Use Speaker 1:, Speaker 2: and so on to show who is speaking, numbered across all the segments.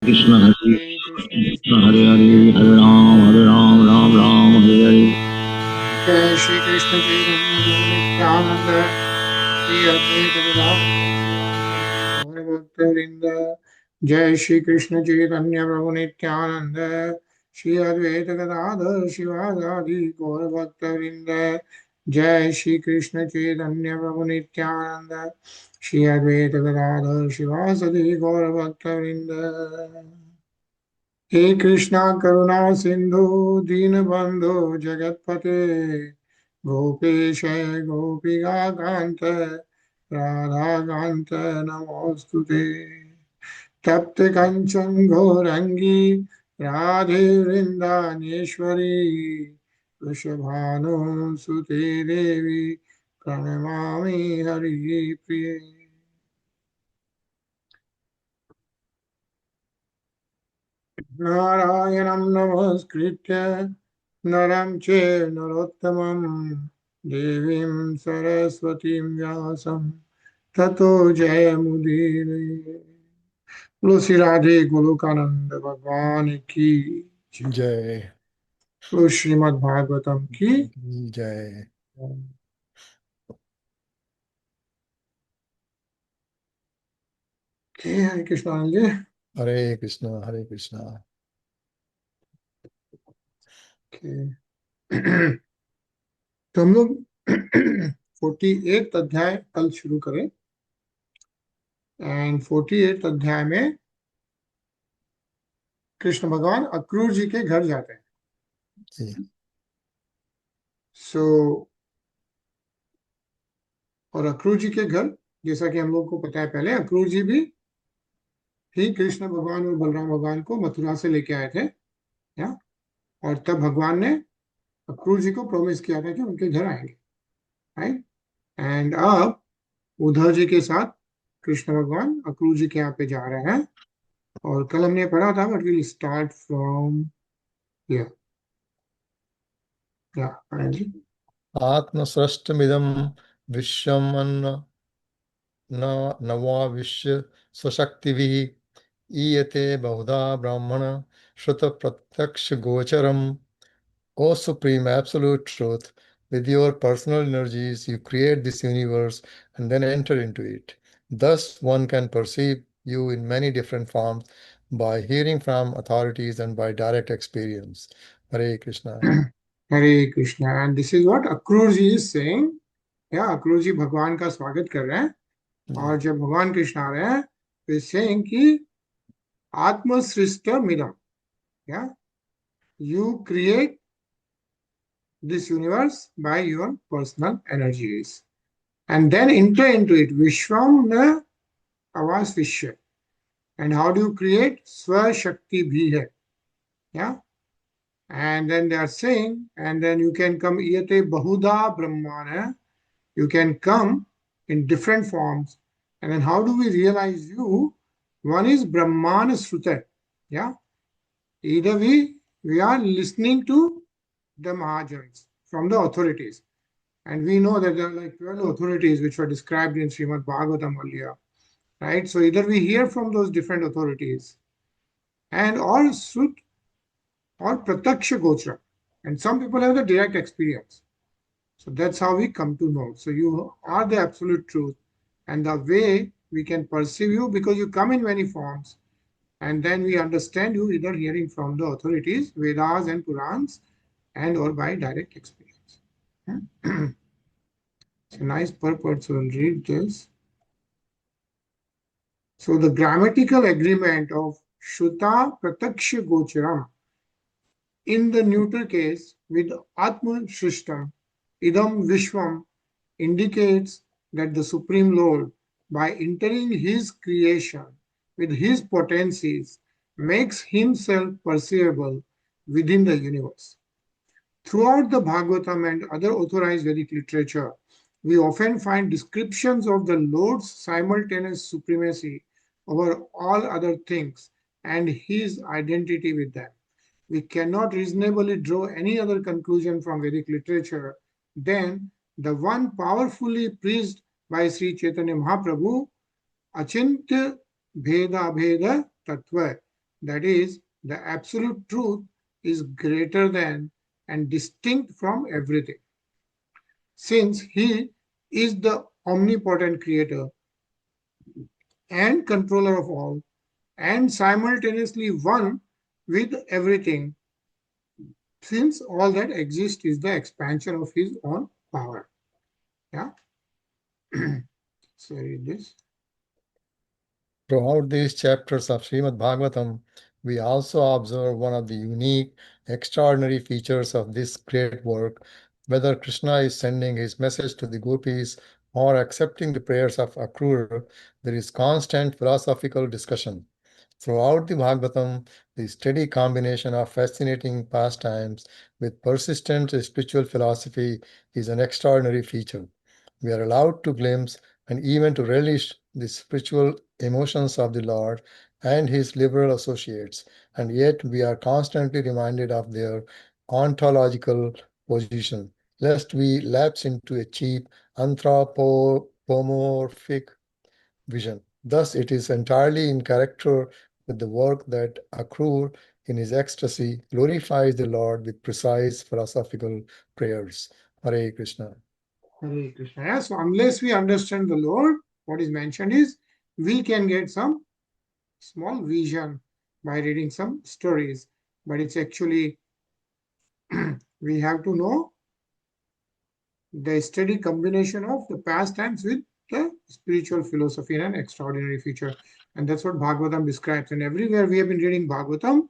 Speaker 1: Krishna Hare
Speaker 2: Hare Krishna
Speaker 1: Krishna
Speaker 2: Krishna
Speaker 1: Hare
Speaker 2: Krishna
Speaker 1: Hare
Speaker 2: Hare
Speaker 1: Hare
Speaker 2: Hare
Speaker 1: Ram Ram Ram Hare Hare.
Speaker 2: जय श्री कृष्ण चैतन्य प्रभु नित्यानंद श्री अद्वैत गदाधर शिवासादि गौर भक्त वृंद जय श्री कृष्ण चैतन्य प्रभु नित्यानंद श्री अद्वैत गदाधर शिवासादि गौर भक्त वृंद जय श्री कृष्ण चैतन्य प्रभु नित्यानंद श्री अद्वैत गदाधर शिवासादि गौर भक्त वृंद हे कृष्णा करुणा सिंधु दीनबंधु जगतपते गोपेश गोपिका कांत राधा कांत नमोस्तुते तप्त कंचन घोरंगी राधे वृंदानेश्वरी वृषभानुसुते देवी प्रणमामि हरिप्रिये नारायणं नमस्कृत्य नरं चैव नरोत्तमं देवीं सरस्वतीं व्यासं ततो जयमुदीरये। बोलो श्री राधे गोलोकानंद भगवान की जय।
Speaker 3: जय
Speaker 2: बोलो श्रीमद् भागवतम की
Speaker 3: जय।
Speaker 2: हरे कृष्ण आनंद जी।
Speaker 3: हरे कृष्णा हरे कृष्णा।
Speaker 2: तो हम लोग 48 अध्याय कल शुरू करें एंड 48 अध्याय में कृष्ण भगवान अक्रूर जी के घर जाते हैं।
Speaker 3: जी
Speaker 2: सो और अक्रूर जी के घर, जैसा कि हम लोग को पता है, पहले अक्रूर जी भी ही कृष्ण भगवान और बलराम भगवान को मथुरा से लेके आए थे, या और तब भगवान ने अक्रूर जी को प्रॉमिस किया था कि उनके घर आएंगे, राइट। एंड अब उद्धव जी के साथ कृष्ण भगवान अक्रूर जी के यहाँ पे जा रहे हैं, और कल हमने पढ़ा था, but will start from here. या आनंद जी।
Speaker 3: आत्मसृष्टमिदं विश्वमन्न न नवा विश्व स्वशक्तिभिः ईयते बहुधा ब्राह्मण श्रुत प्रत्यक्ष गोचरम. O Supreme Absolute Truth, with your personal energies you create this universe and then enter into it. Thus one can perceive you in many different forms by hearing from authorities and by direct experience. Hare Krishna.
Speaker 2: Hare Krishna. And this is what Akrur ji is saying. या अक्रूर जी भगवान का स्वागत कर रहे हैं, और जब भगवान कृष्ण आ रहे हैं तो सेइंग कि आत्मसृष्ट मिदम, या you create this universe by your personal energies and then enter into it. Vishwam na avas vishya. And how do you create? Swa Shakti bhi hai. Yeah. And then they are saying, and then you can come iyate bahuda brahmana. You can come in different forms. And then how do we realize you? One is Brahmana Sruta. Yeah. Either we are listening to the Mahajans from the authorities. And we know that there are like 12 authorities which were described in Srimad Bhagavatam earlier, right? So either we hear from those different authorities and or Srut or Prataksha Gochra. And some people have the direct experience. So that's how we come to know. So you are the absolute truth. And the way we can perceive you, because you come in many forms, and then we understand you either hearing from the authorities, Vedas and Purans, and or by direct experience. It's a nice purport, so we'll read this. So the grammatical agreement of Shuta Prataksha Gocharam in the neuter case with Atma Shrishtam Idam Vishwam indicates that the Supreme Lord, by entering his creation with his potencies, makes himself perceivable within the universe. Throughout the Bhagavatam and other authorized Vedic literature, we often find descriptions of the Lord's simultaneous supremacy over all other things and his identity with them. We cannot reasonably draw any other conclusion from Vedic literature than the one powerfully preached by Sri Chaitanya Mahaprabhu, Achintya Bheda Bheda Tattva, that is, the absolute truth is greater than and distinct from everything. Since he is the omnipotent creator and controller of all, and simultaneously one with everything, since all that exists is the expansion of his own power. Yeah. So read this.
Speaker 3: Throughout these chapters of Srimad Bhagavatam, we also observe one of the unique, extraordinary features of this great work. Whether Krishna is sending his message to the gopis or accepting the prayers of Akrura, there is constant philosophical discussion. Throughout the Bhagavatam, the steady combination of fascinating pastimes with persistent spiritual philosophy is an extraordinary feature. We are allowed to glimpse and even to relish the spiritual emotions of the Lord and his liberal associates, and yet we are constantly reminded of their ontological position, lest we lapse into a cheap anthropomorphic vision. Thus, it is entirely in character with the work that Akrur, in his ecstasy, glorifies the Lord with precise philosophical prayers. Hare Krishna.
Speaker 2: Hare Krishna. Yeah, so unless we understand the Lord, what is mentioned is we can get some small vision by reading some stories, but it's actually we have to know the steady combination of the past times with the spiritual philosophy and an extraordinary feature. And that's what Bhagavatam describes. And everywhere we have been reading Bhagavatam,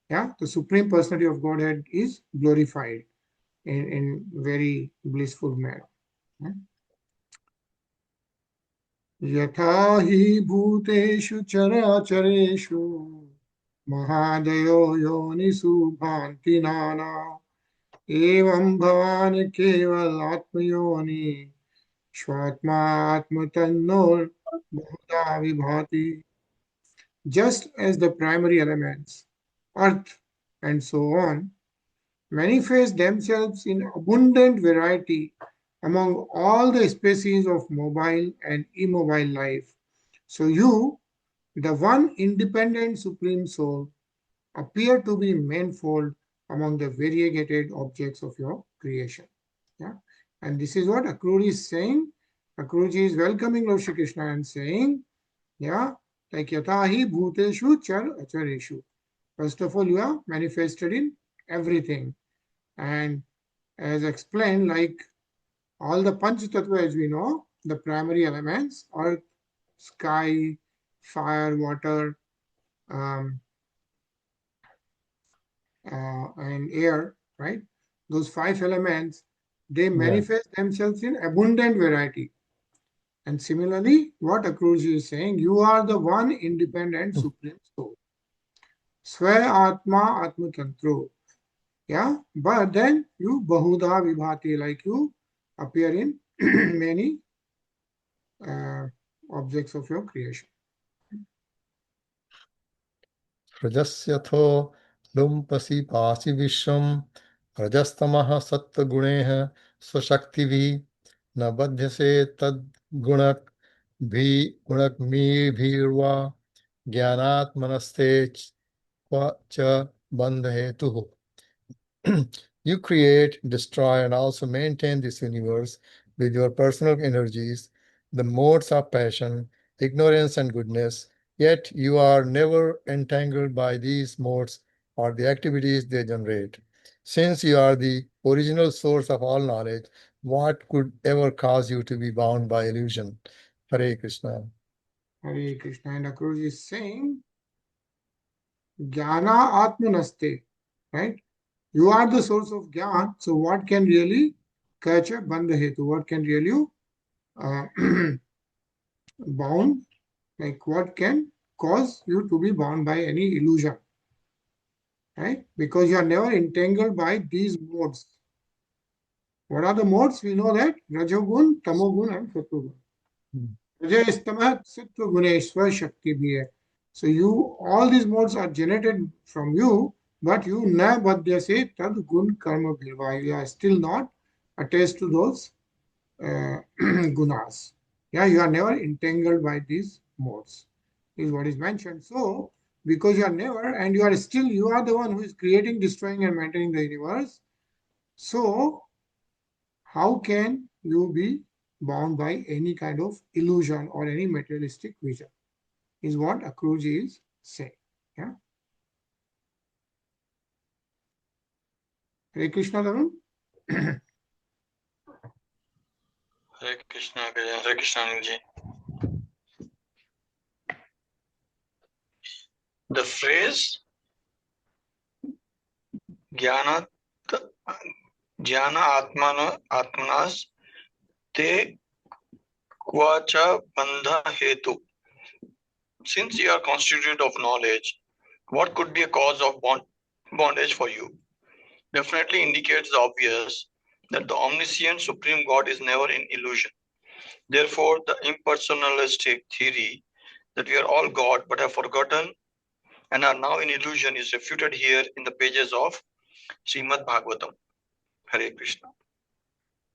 Speaker 2: yeah, the Supreme Personality of Godhead is glorified in very blissful manner. यथा हि भूतेषु चराचरेषु महादयो योनिषु भान्ति नाना एवं भवान् केवल आत्मयोनि स्वात्मात्मतन्नोर् बहुधा विभाति. Just as the primary elements, earth and so on, manifest themselves in abundant variety among all the species of mobile and immobile life, so you, the one independent Supreme Soul, appear to be manifold among the variegated objects of your creation. Yeah? And this is what Akruri is saying. Akrurji is welcoming Lord Shri Krishna and saying, yeah, like yatahi bhuteshu char achareshu. First of all, you are manifested in everything. And as explained, like all the Panch Tattva, as we know, the primary elements, earth, sky, fire, water, um, and air, right? Those five elements, they manifest themselves in abundant variety. And similarly, what Akrurji is saying, you are the one independent Supreme Soul. Swa Atma Atma Tantro. Yeah, but then you Bahuda Vibhati, like you appear in many objects of your creation.
Speaker 3: रजस्यथो लुम्पसि पासि विश्वं रजस्तमः सत्त्वगुणैः स्वशक्तिभिः न बध्यसे गुणकमीभिर्वा ज्ञानात्मनस्ते क्व च बन्धहेतुः. You create, destroy, and also maintain this universe with your personal energies, the modes of passion, ignorance, and goodness, yet you are never entangled by these modes or the activities they generate. Since you are the original source of all knowledge, what could ever cause you to be bound by illusion? Hare Krishna.
Speaker 2: Hare Krishna. And Akrurji is saying, Jnana Atmanaste, right? You are the source of Gyan, so what can really catch a bandha hetu? What can really uh, bound? Like what can cause you to be bound by any illusion? Right? Because you are never entangled by these modes. What are the modes? We know that Rajogun, Tamogun, and Sattogun. Rajastama, Sattva, Guneshwar, Shakti bhi hai. So you, all these modes are generated from you, but you na badhyase tad gun karma bhirva. You are still not attached to those gunas. Yeah, you are never entangled by these modes, is what is mentioned. So because you are never, and you are the one who is creating, destroying, and maintaining the universe. So, how can you be bound by any kind of illusion or any materialistic vision? Is what Akurarji is saying. Yeah. Hare Krishna, Tarun.
Speaker 4: Hare Krishna, Hare Krishna, Anilji. The phrase Jnana Atmanas Te Kvacha Bandha Hetu. Since you are constituted of knowledge, what could be a cause of bondage for you? Definitely indicates the obvious that the omniscient Supreme God is never in illusion. Therefore, the impersonalistic theory that we are all God but have forgotten and are now in illusion is refuted here in the pages of Srimad Bhagavatam. Hare Krishna.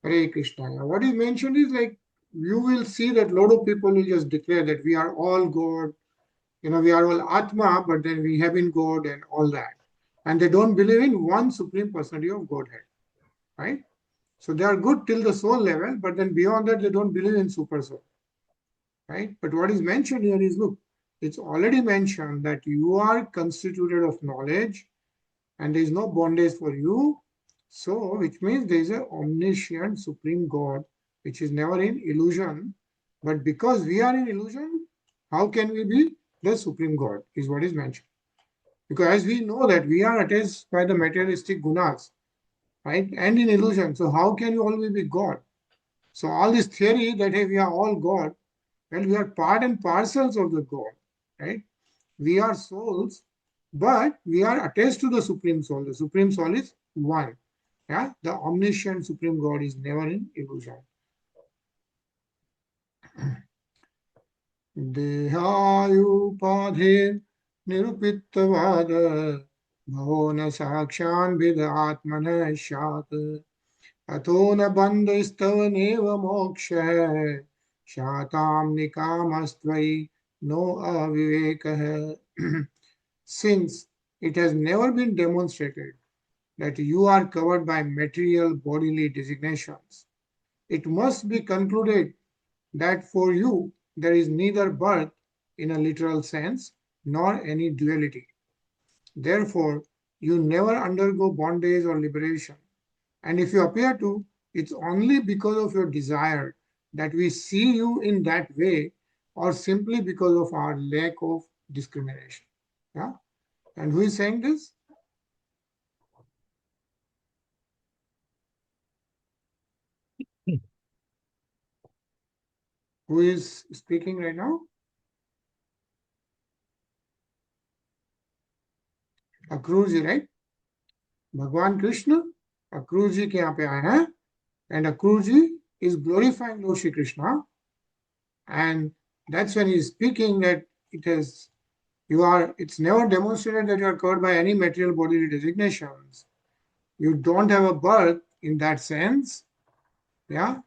Speaker 2: Hare Krishna. What is mentioned is like you will see that a lot of people will just declare that we are all God, we are all Atma, but then we have in God and all that. And they don't believe in one Supreme Personality of Godhead, right? So they are good till the soul level, but then beyond that, they don't believe in super soul, right? But what is mentioned here is, look, it's already mentioned that you are constituted of knowledge and there is no bondage for you. So, which means there is an omniscient Supreme God, which is never in illusion. But because we are in illusion, how can we be the Supreme God, is what is mentioned. Because as we know that we are attached by the materialistic gunas, right, and in illusion. So how can you always be God? So all this theory that, hey, we are all God, well, we are part and parcels of the God, right? We are souls, but we are attached to the Supreme Soul. The Supreme Soul is one. Yeah, the omniscient Supreme God is never in illusion. Dehayupadhe nirupittavada bhavona sakshan vidhatmana shat ato na bandhistava neva moksha shatam nikamastvai no avivekah. Since it has never been demonstrated that you are covered by material bodily designations, it must be concluded that for you there is neither birth in a literal sense nor any duality. Therefore, you never undergo bondage or liberation. And if you appear to, it's only because of your desire that we see you in that way, or simply because of our lack of discrimination. Yeah? And who is saying this? Who is speaking right now? Akurarji, right? Bhagwan Krishna, Akurarji ke yahan pe aaye hain, and Akurarji is glorifying Lord Shri Krishna, and that's when he is speaking that it's never demonstrated that you are covered by any material bodily designations. You don't have a birth in that sense. Yeah.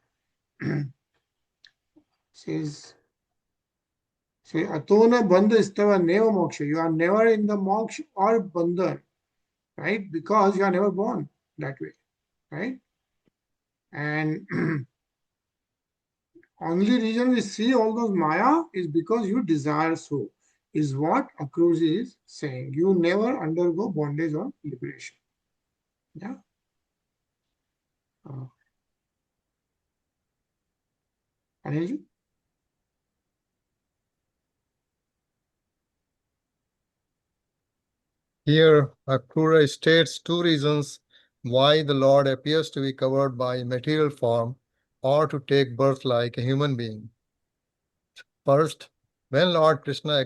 Speaker 2: Says Atona Bandha Istava Neva Moksha. You are never in the moksha or bandhan, right? Because you are never born that way, right? And only reason we see all those Maya is because you desire so, is what Akurarji is saying. You never undergo bondage or liberation. Yeah. Anilji?
Speaker 3: Here, Akrura states two reasons why the Lord appears to be covered by material form or to take birth like a human being. First, when Lord Krishna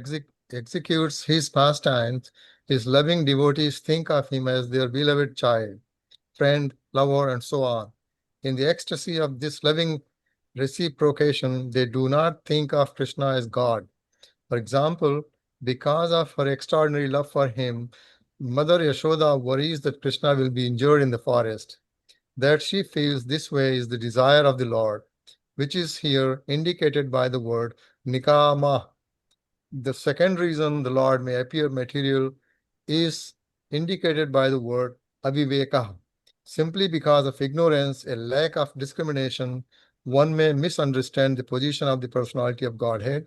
Speaker 3: executes his pastimes, his loving devotees think of him as their beloved child, friend, lover, and so on. In the ecstasy of this loving reciprocation, they do not think of Krishna as God. For example, because of her extraordinary love for him, Mother Yashoda worries that Krishna will be injured in the forest. That she feels this way is the desire of the Lord, which is here indicated by the word nikama. The second reason the Lord may appear material is indicated by the word aviveka. Simply because of ignorance, a lack of discrimination, one may misunderstand the position of the personality of Godhead.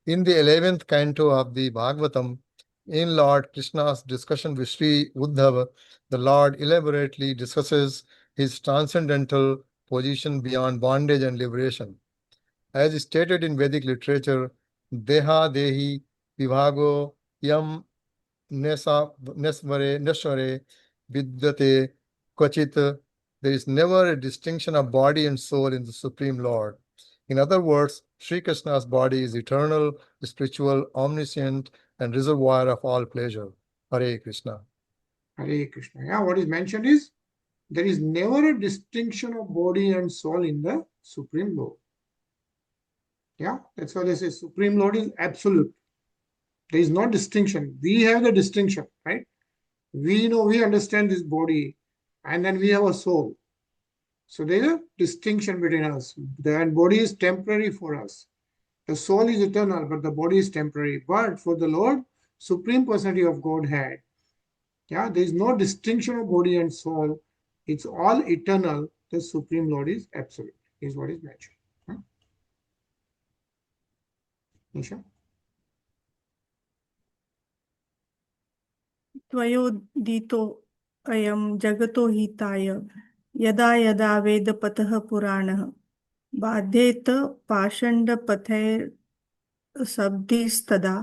Speaker 3: In the 11th canto of the Bhagavatam, in Lord Krishna's discussion with Sri Uddhava, the Lord elaborately discusses his transcendental position beyond bondage and liberation. As stated in Vedic literature, Deha Dehi Vibhago Yam Nesvare Vidyate Kvachit. There is never a distinction of body and soul in the Supreme Lord. In other words, Sri Krishna's body is eternal, spiritual, omniscient, and reservoir of all pleasure. Hare Krishna.
Speaker 2: Hare Krishna. Yeah, what is mentioned is there is never a distinction of body and soul in the Supreme Lord. Yeah, that's why they say Supreme Lord is absolute. There is no distinction. We have the distinction, right? We know, we understand this body, and then we have a soul. So there is a distinction between us. The body is temporary for us. The soul is eternal, but the body is temporary. But for the Lord, Supreme Personality of Godhead, yeah, there is no distinction of body and soul. It's all eternal. The Supreme Lord is absolute, is what is mentioned. Nisha?
Speaker 5: त्वयोदितो अयं जगतो हिताय यदा यदा वेदपतः पुराणः बाध्येत पाषण्डपथैर्शब्दैस्तदा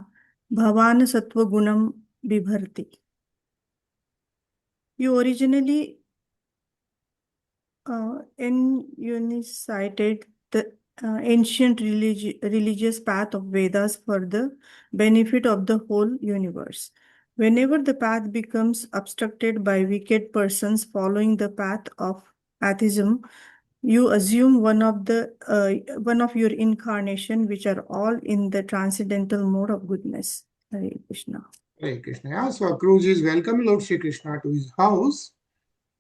Speaker 5: भवान् सत्त्वगुणं बिभर्ति. You originally enunciated the ancient religious path of Vedas for the benefit of the whole universe. Whenever the path becomes obstructed by wicked persons following the path of atheism, you assume one of your incarnation, which are all in the transcendental mode of goodness. Hare Krishna.
Speaker 2: Hare Krishna. Yeah, so Akurarji is welcoming Lord Shri Krishna to his house,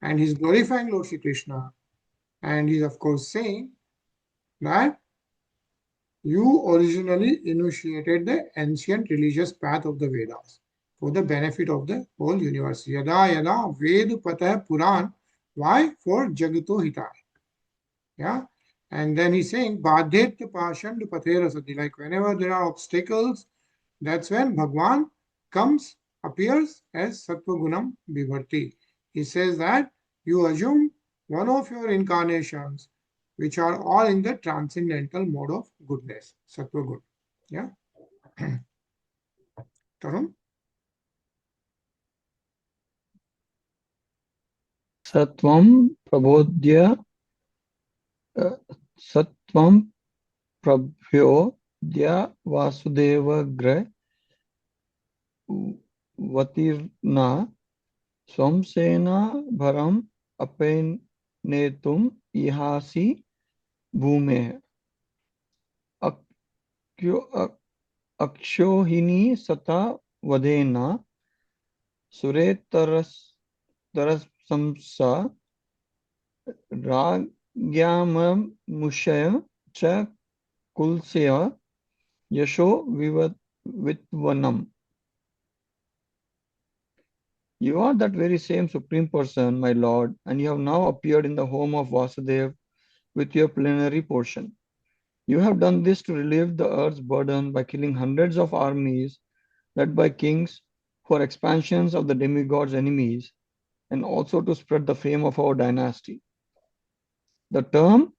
Speaker 2: and he's glorifying Lord Shri Krishna. And he's of course saying that you originally initiated the ancient religious path of the Vedas for the benefit of the whole universe. Yada yada Ved Patah Puran. Why? For Jagato Hitaya. Yeah. And then he's saying Badhet Pashand Patherasati. Like whenever there are obstacles, that's when Bhagwan appears as Sattva Gunam Vibharti. He says that you assume one of your incarnations, which are all in the transcendental mode of goodness, Sattva Good. Yeah. Tarun?
Speaker 1: Sattvam prabodhya Sattvam prabhyodya Vasudeva gra Vatirna Swamsena bharam apenetum ihasi bhume akshohini sata vadena suretarasamsa ragyamamushaya cha kulsya yasho vitvanam. You are that very same Supreme Person, my Lord, and you have now appeared in the home of Vasudev with your plenary portion. You have done this to relieve the earth's burden by killing hundreds of armies led by kings for expansions of the demigods' enemies, and also to spread the fame of our dynasty. The term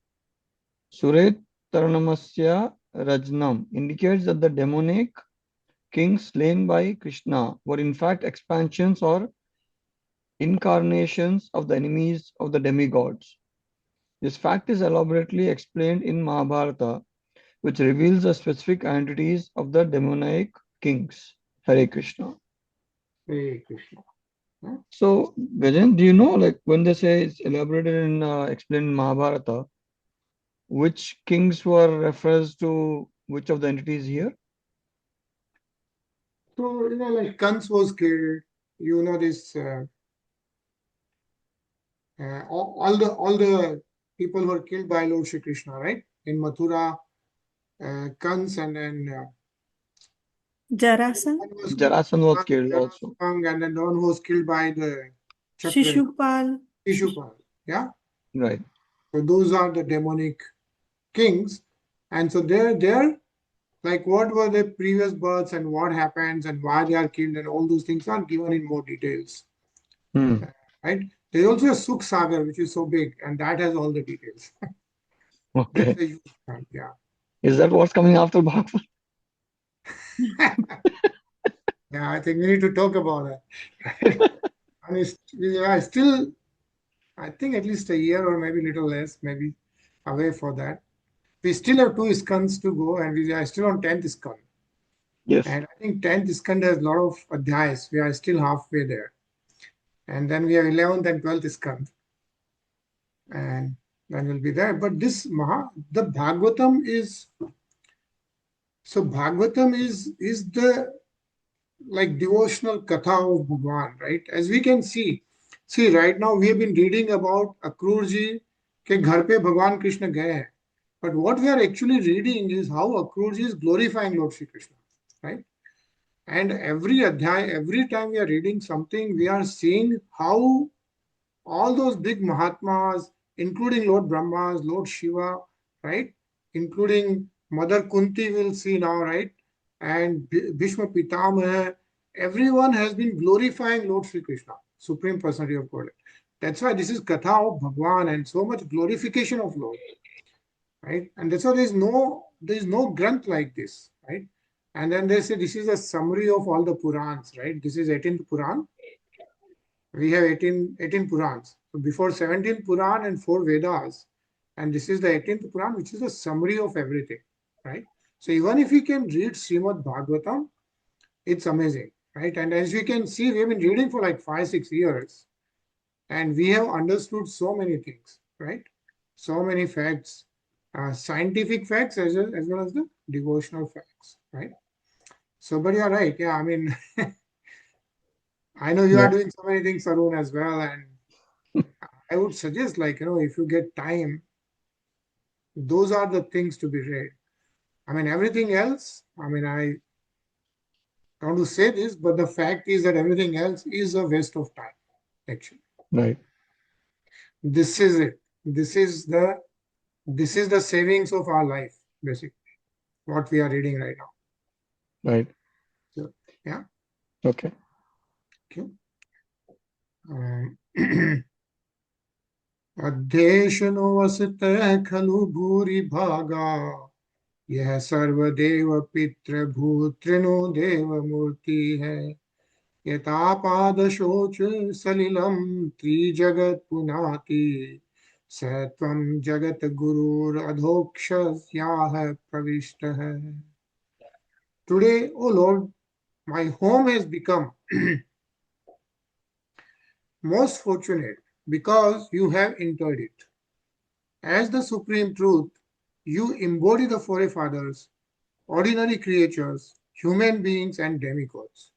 Speaker 1: Suretaramasya Rajnam indicates that the demonic kings slain by Krishna were in fact expansions or incarnations of the enemies of the demigods. This fact is elaborately explained in Mahabharata, which reveals the specific identities of the demonic kings. Hare Krishna.
Speaker 2: Hare Krishna.
Speaker 1: So, Gajan, do you know, like when they say it's elaborated and explained in Mahabharata, which kings were refers to which of the entities here?
Speaker 2: So, like Kans was killed, this all the people who were killed by Lord Shri Krishna, right? In Mathura, Kans, and then
Speaker 5: Jarasan,
Speaker 2: One was
Speaker 1: Jarasan was killed also.
Speaker 2: Jarasandha, and then the one who was killed by the Chakra,
Speaker 5: Shishupal,
Speaker 2: Shishupal. Yeah.
Speaker 1: Right.
Speaker 2: So those are the demonic kings. And so they're like what were their previous births and what happens and why they are killed and all those things are given in more details.
Speaker 1: Hmm.
Speaker 2: Right? There's also a Sukh Sagar, which is so big, and that has all the details.
Speaker 1: Okay.
Speaker 2: That's a huge one, yeah.
Speaker 1: Is that what's coming after Bhagavad?
Speaker 2: Yeah, I think we need to talk about that. And we are still, I think at least a year or maybe a little less, maybe away for that. We still have 2 skans to go, and we are still on 10th skan.
Speaker 1: Yes.
Speaker 2: And I think 10th skan has a lot of adhyayas. We are still halfway there. And then we have 11th and 12th skan. And then we'll be there. But this the Bhagavatam is, so Bhagavatam is the like devotional katha of Bhagwan, right? As we can see right now we have been reading about Akurarji ke ghar pe Bhagwan Krishna gaye hain. But what we are actually reading is how Akurarji is glorifying Lord Shri Krishna, right? And every adhyay, every time we are reading something, we are seeing how all those big Mahatmas, including Lord Brahmas, Lord Shiva, right? Including Mother Kunti, we'll see now, right? And Bhishma Pitamaha, everyone has been glorifying Lord Sri Krishna, Supreme Personality of Godhead. That's why this is Katha of Bhagwan and so much glorification of Lord, right? And that's why there is no granth like this, right? And then they say this is a summary of all the Purans, right? This is 18th Puran. We have 18 Purans. So before 17 Puran and 4 Vedas, and this is the 18th Puran, which is a summary of everything, right? So even if we can read Srimad Bhagavatam, it's amazing, right? And as we can see, we have been reading for like 5-6 years, and we have understood so many things, right? So many facts, scientific facts as well as the devotional facts, right? So, but you're right, yeah. I mean, I know you
Speaker 1: Yeah.
Speaker 2: are doing so many things, Arun, as well, and I would suggest, like, if you get time, those are the things to be read. I mean, everything else, I mean, I don't want to say this, but the fact is that everything else is a waste of time, actually.
Speaker 1: Right.
Speaker 2: This is it. This is the savings of our life, basically, what we are reading right now.
Speaker 1: Right.
Speaker 2: So, yeah.
Speaker 1: Okay.
Speaker 2: Okay. अध्येशनो वसतः खलु भूरि भागा यह सर्वदेव पितृभूतृनो देवमूर्ति है यतापाद शोच सलिलम त्रिजगत पुनाति स त्वं जगत गुरुर अधोक्षस्याः प्रविष्ट है. Today, O Lord, my home has become most fortunate because you have entered it. As the supreme truth, you embody the forefathers, ordinary creatures, human beings, and demigods.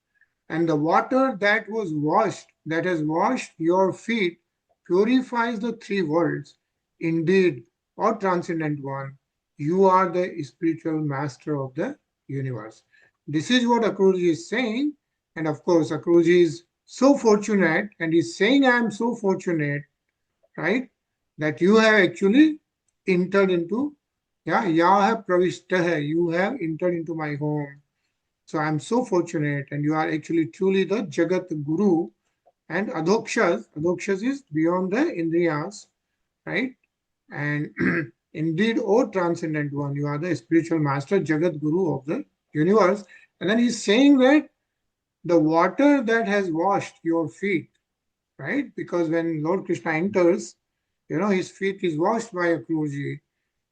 Speaker 2: And the water that has washed your feet, purifies the 3 worlds. Indeed, O transcendent one, you are the spiritual master of the universe. This is what Akurarji is saying. And of course, Akurarji is so fortunate, and he's saying, I am so fortunate, right, that you have actually entered into, Yaha Pravishtaha, you have entered into my home. So I'm so fortunate, and you are actually truly the Jagat Guru. And Adhokshas is beyond the Indriyas, right? And indeed, O transcendent one, you are the spiritual master, Jagat Guru of the universe. And then he's saying that the water that has washed your feet, right? Because when Lord Krishna enters, his feet is washed by Akurarji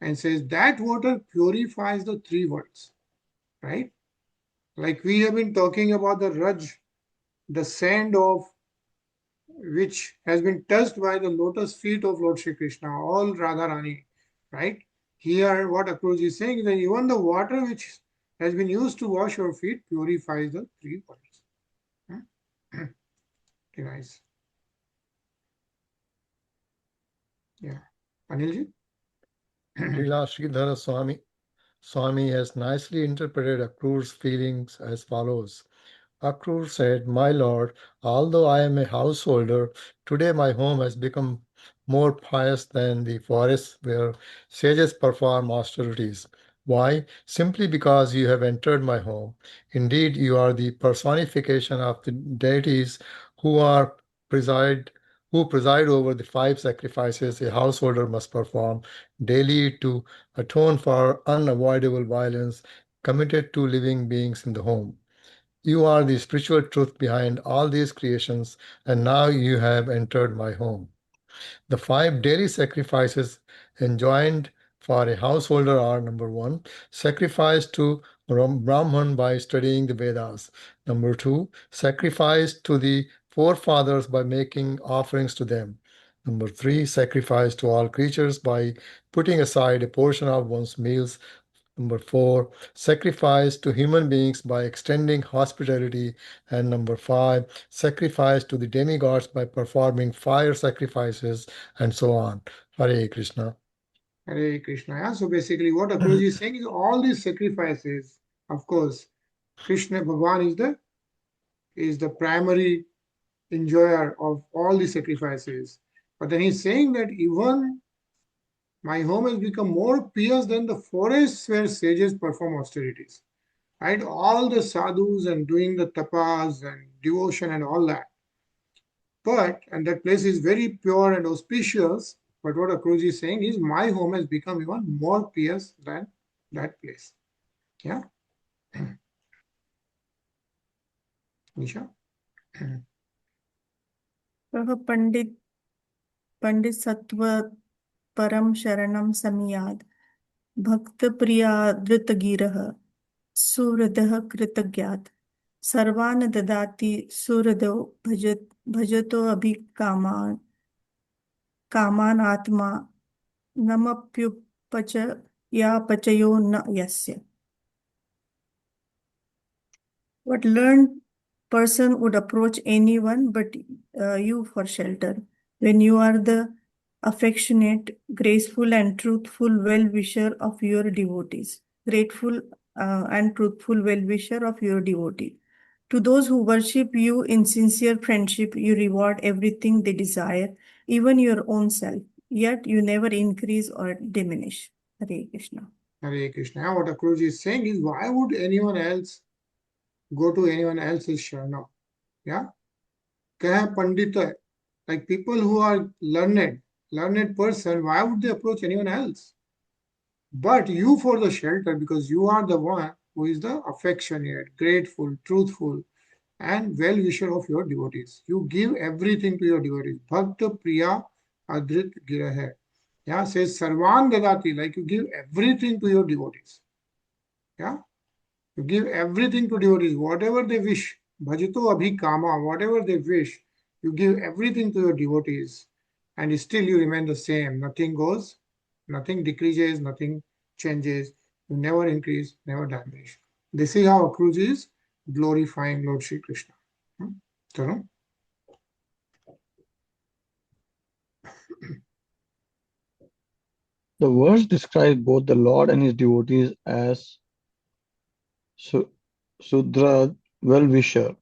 Speaker 2: and says that water purifies the 3 worlds, right? Like we have been talking about the Raj, the sand of which has been touched by the lotus feet of Lord Shri Krishna, all Radharani, right? Here, what Akurarji is saying is that even the water which has been used to wash your feet purifies the 3 worlds. Okay, nice. Yeah. Anilji?
Speaker 3: Srila Sridhara Swami Swami has nicely interpreted Akrur's feelings as follows. Akrur said, My Lord, although I am a householder, today my home has become more pious than the forest where sages perform austerities. Why? Simply because you have entered my home. Indeed, you are the personification of the deities who are preside who preside over the five sacrifices a householder must perform daily to atone for unavoidable violence committed to living beings in the home. You are the spiritual truth behind all these creations, and now you have entered my home. The five daily sacrifices enjoined for a householder are: number one, sacrifice to Brahman by studying the Vedas. Number two, sacrifice to the forefathers by making offerings to them. Number three, sacrifice to all creatures by putting aside a portion of one's meals. Number four, sacrifice to human beings by extending hospitality. And number five, sacrifice to the demigods by performing fire sacrifices, and so on. Hare Krishna.
Speaker 2: Hare Krishna. Yeah? So basically, what Akurarji is saying is all these sacrifices, of course, Krishna Bhagavan is the primary enjoyer of all the sacrifices. But then he's saying that even my home has become more pious than the forests where sages perform austerities. Right? All the sadhus and doing the tapas and devotion and all that. And that place is very pure and auspicious. But what Akurji is saying is my home has become even more pious than that place. Yeah? Nisha?
Speaker 5: वह पंडित सत्व परम शरणम समियाद भक्त प्रिया धृत गिरह सुहृदः कृतज्ञात सर्वान् ददाति सुहृदो भजतो अभिकामान् कामान् आत्मा नमप्युपच या पचयो न यस्य. What learned person would approach anyone but you for shelter when you are the affectionate, graceful and truthful well-wisher of your devotees. Grateful and truthful well-wisher of your devotee. To those who worship you in sincere friendship, you reward everything they desire, even your own self. Yet you never increase or diminish. Hare Krishna.
Speaker 2: Hare Krishna. What Akurji is saying is why would anyone else go to anyone else's sharana? Yeah? Kaya Pandita, like people who are learned person, why would they approach anyone else? But you for the shelter, because you are the one who is the affectionate, grateful, truthful, and well-wisher of your devotees. You give everything to your devotees. Bhakta Priya Adrit Girahe. Yeah, says Sarvan Dadati, like you give everything to your devotees. Yeah, you give everything to devotees, whatever they wish. Bhajito Abhi Kama, whatever they wish, you give everything to your devotees, and still you remain the same. Nothing goes, nothing decreases, nothing changes. You never increase, never diminish. This is how Akurji is glorifying Lord Shri Krishna. So,
Speaker 1: The verse describes both the Lord and his devotees as Sudra, well-wisher.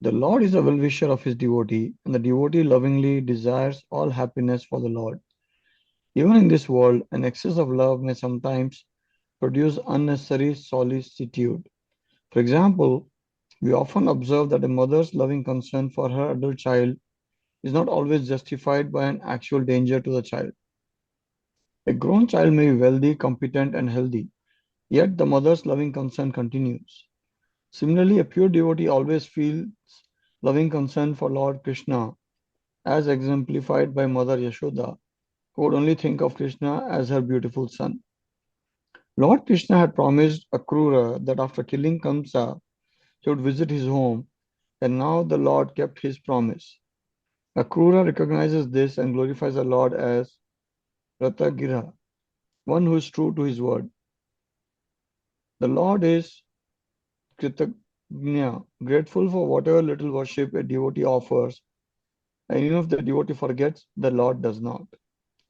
Speaker 1: The Lord is a well-wisher of his devotee, and the devotee lovingly desires all happiness for the Lord. Even in this world, an excess of love may sometimes produce unnecessary solicitude. For example, we often observe that a mother's loving concern for her adult child is not always justified by an actual danger to the child. A grown child may be wealthy, competent, and healthy, yet the mother's loving concern continues. Similarly, a pure devotee always feels loving concern for Lord Krishna, as exemplified by Mother Yashoda, who would only think of Krishna as her beautiful son. Lord Krishna had promised Akrura that after killing Kamsa, he would visit his home, and now the Lord kept his promise. Akrura recognizes this and glorifies the Lord as Ratagirha, one who is true to his word. The Lord is Kritagnya, grateful for whatever little worship a devotee offers, and even if the devotee forgets, the Lord does not.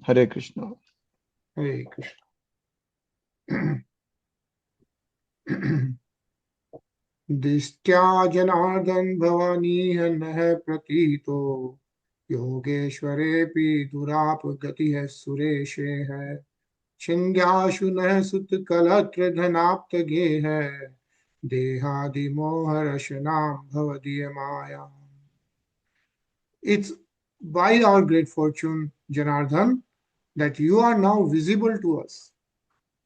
Speaker 1: Hare Krishna.
Speaker 2: Hare Krishna. दिष्ट्या जनार्दन भवानीह नः प्रतीतो योगेश्वरेऽपि दुरापगतिः सुरेशे है छिन्द्याशु नः सुत कलत्र धनाप्त गेह देहादि मोहरशनां भवदीय माया. It's by our great fortune, Janardhan, that you are now visible to us.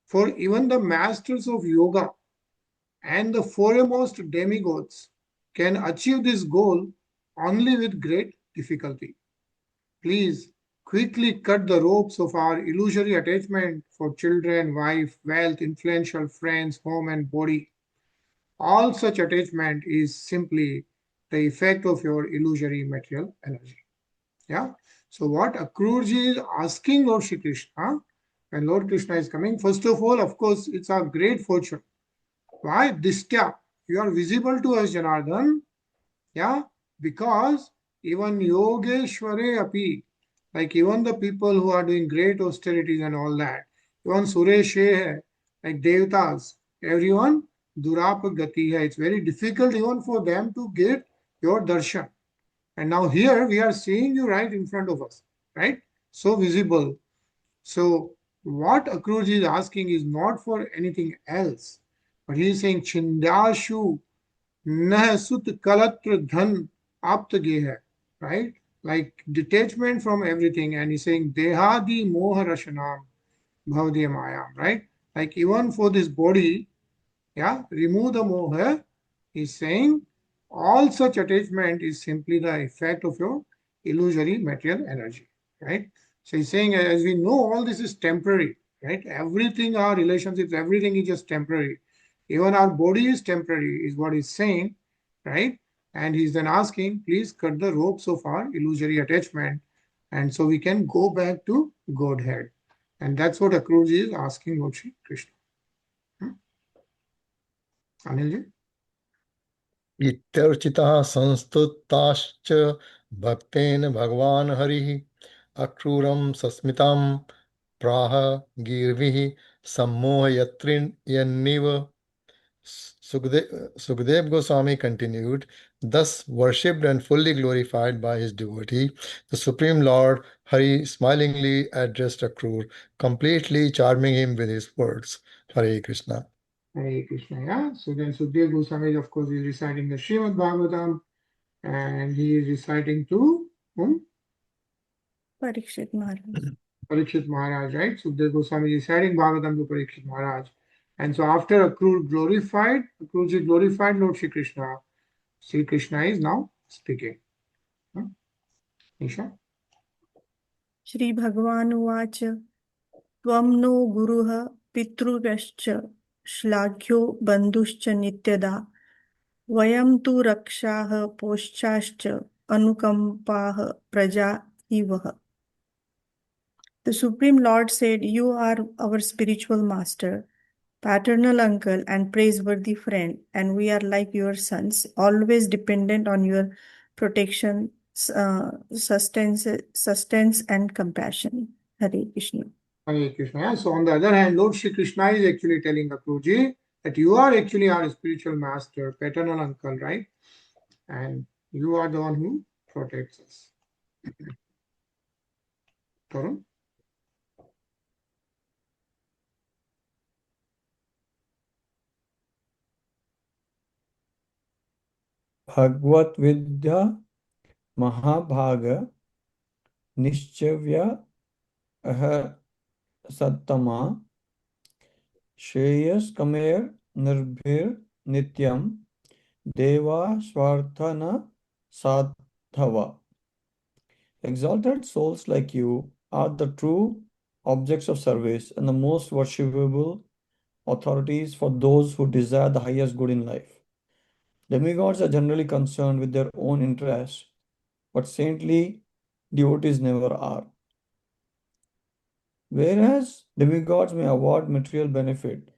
Speaker 2: For even the masters of yoga and the foremost demigods can achieve this goal only with great difficulty. Please quickly cut the ropes of our illusory attachment for children, wife, wealth, influential friends, home, and body. All such attachment is simply the effect of your illusory material energy. Yeah. So what Akurarji is asking Lord Shri Krishna, when Lord Krishna is coming, first of all, of course, it's our great fortune. Why? Distya. You are visible to us, Janardhan. Yeah. Because even Yogeshware Api, like even the people who are doing great austerities and all that, even Sureshe, like Devatas, everyone, Durapa Gati hai. It's very difficult even for them to get your darshan. And now here we are seeing you right in front of us, right? So visible. So what Akurarji is asking is not for anything else, but he is saying Chindashu nah sut kalatra dhan apta hai, right? Like detachment from everything, and he's saying Dehadi moha rashanam bhavdiya maya, right? Like even for this body, yeah, remove the moha. He's saying all such attachment is simply the effect of your illusory material energy, right? So he's saying, as we know, all this is temporary, right? Everything, our relationships, everything is just temporary. Even our body is temporary, is what he's saying, right? And he's then asking, please cut the ropes of our illusory attachment, and so we can go back to Godhead. And that's what Akurarji is asking Lord Shri Krishna. Anilji?
Speaker 3: इत्यर्चितः संस्तुताश्च भक्तेन भगवान् हरिः अक्रूरं सस्मितं प्राह गीर्भिः सम्मोहयत्रिन्यन्निव. Sukadev Goswami continued, thus worshipped and fully glorified by his devotee, the Supreme Lord Hari smilingly addressed Akrur, completely charming him with his words. Hare Krishna.
Speaker 2: Hare Krishna, yeah. So then Sukadeva Goswami, of course, is reciting the Srimad Bhagavatam, and he is reciting to whom?
Speaker 5: Parikshit Maharaj.
Speaker 2: Parikshit Maharaj, right? Sukadeva Goswami is reciting Bhagavatam to Parikshit Maharaj. And so after Akrur Akrurji glorified Lord Shri Krishna. Sri Krishna is now speaking. Nisha?
Speaker 5: Shri Bhagavan Uvacha Tvam no Guruha Pitruvascha Shlagyo Bandhuscha Nityada Vayam tu Rakshaha Poschascha Anukampaha Praja Ivaha. The Supreme Lord said, you are our spiritual master, paternal uncle, and praiseworthy friend, and we are like your sons, always dependent on your protection, sustenance, and compassion. Hare Krishna.
Speaker 2: Hare Krishna. Yeah. So on the other hand, Lord Shri Krishna is actually telling Akrurji that you are actually our spiritual master, paternal uncle, right? And you are the one who protects us. Tarun?
Speaker 1: Bhagavad Vidya Mahabhaga Nishchavya Aha Sattama Shreyas Kamer Nirbhir Nityam Deva Swarthana Sadhava. Exalted souls like you are the true objects of service and the most worshipable authorities for those who desire the highest good in life. Demigods are generally concerned with their own interests, but saintly devotees never are. Whereas demigods may award material benefit,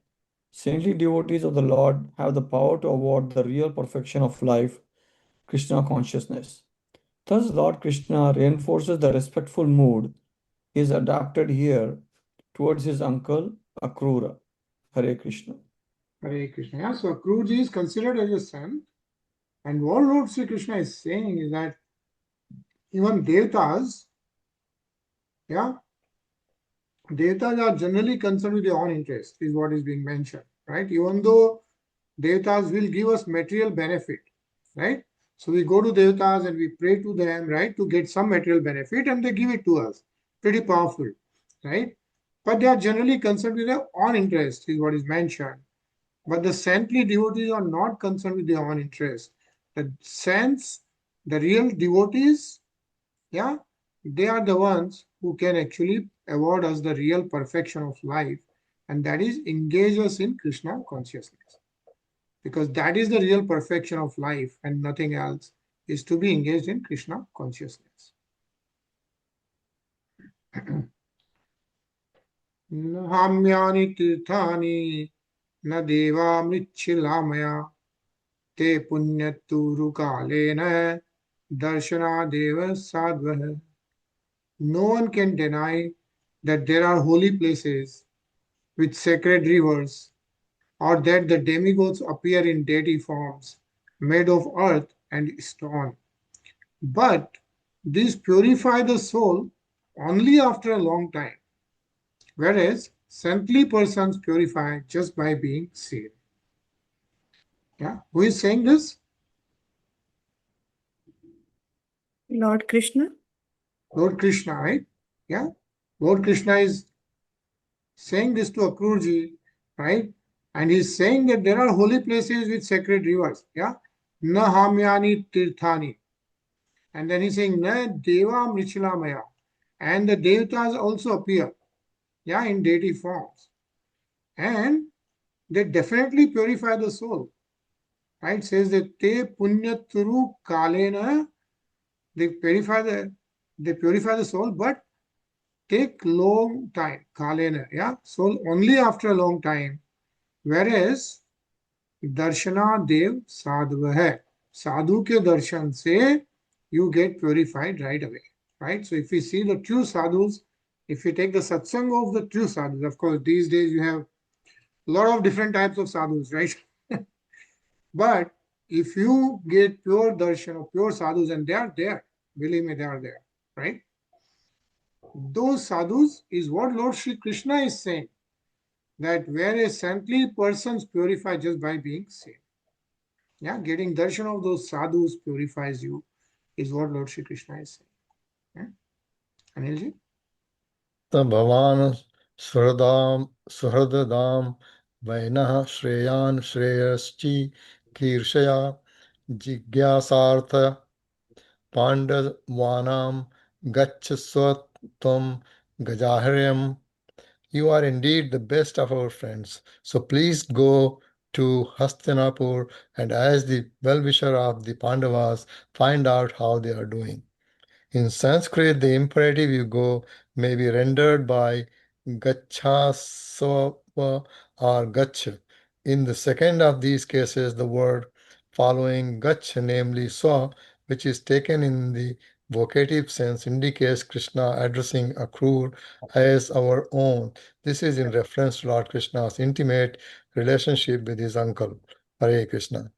Speaker 1: saintly devotees of the Lord have the power to award the real perfection of life, Krishna consciousness. Thus, Lord Krishna reinforces the respectful mood he has adapted here towards his uncle Akrura. Hare Krishna.
Speaker 2: Hare Krishna. Yeah, so Akurarji is considered as a saint. And what Lord Sri Krishna is saying is that even Devatas, yeah, Devatas are generally concerned with their own interest, is what is being mentioned, right? Even though Devatas will give us material benefit, right? So we go to Devatas and we pray to them, right, to get some material benefit, and they give it to us. Pretty powerful, right? But they are generally concerned with their own interest, is what is mentioned. But the saintly devotees are not concerned with their own interest. The saints, the real devotees, yeah, they are the ones who can actually award us the real perfection of life, and that is engage us in Krishna consciousness. Because that is the real perfection of life, and nothing else is to be engaged in Krishna consciousness. Nahamyani tirthani na deva mrichilamaya te punyaturu kalena darshana deva sadvah. No one can deny that there are holy places with sacred rivers, or that the demigods appear in deity forms made of earth and stone. But these purify the soul only after a long time, whereas saintly persons purify just by being seen. Yeah, who is saying this?
Speaker 5: Lord Krishna.
Speaker 2: Lord Krishna, right? Yeah, Lord Krishna is saying this to Akurarji, right? And he's saying that there are holy places with sacred rivers. Yeah, na hamyani tirthani. And then he's saying na deva mrichilamaya. And the devatas also appear, yeah, in deity forms. And they definitely purify the soul. Right? It says that te punyaturu kalena, they purify the soul, but take long time. Kalena, yeah, soul only after a long time. Whereas darshana dev sadhva hai. Sadhu ke darshan se you get purified right away. Right? So if we see the true sadhus, if we take the satsang of the true sadhus, of course, these days you have a lot of different types of sadhus, right? But if you get pure darshan of pure sadhus, and they are there, believe me, they are there, right? Those sadhus is what Lord Sri Krishna is saying, that where a saintly persons purify just by being seen. Yeah, getting darshan of those sadhus purifies you, is what Lord Sri Krishna is saying. Yeah? Anilji?
Speaker 3: Bhavan suhradam vainah shreyan shreyaschi kirshaya jigyasartha pandavanam gachaswatvam gajaharyam. You are indeed the best of our friends. So please go to Hastinapur and, as the well-wisher of the Pandavas, find out how they are doing. In Sanskrit, the imperative you go may be rendered by gachasva or gach. In the second of these cases, the word following gach, namely swa, which is taken in the vocative sense, indicates Krishna addressing Akrur as our own. This is in reference to Lord Krishna's intimate relationship with his uncle. Hare Krishna.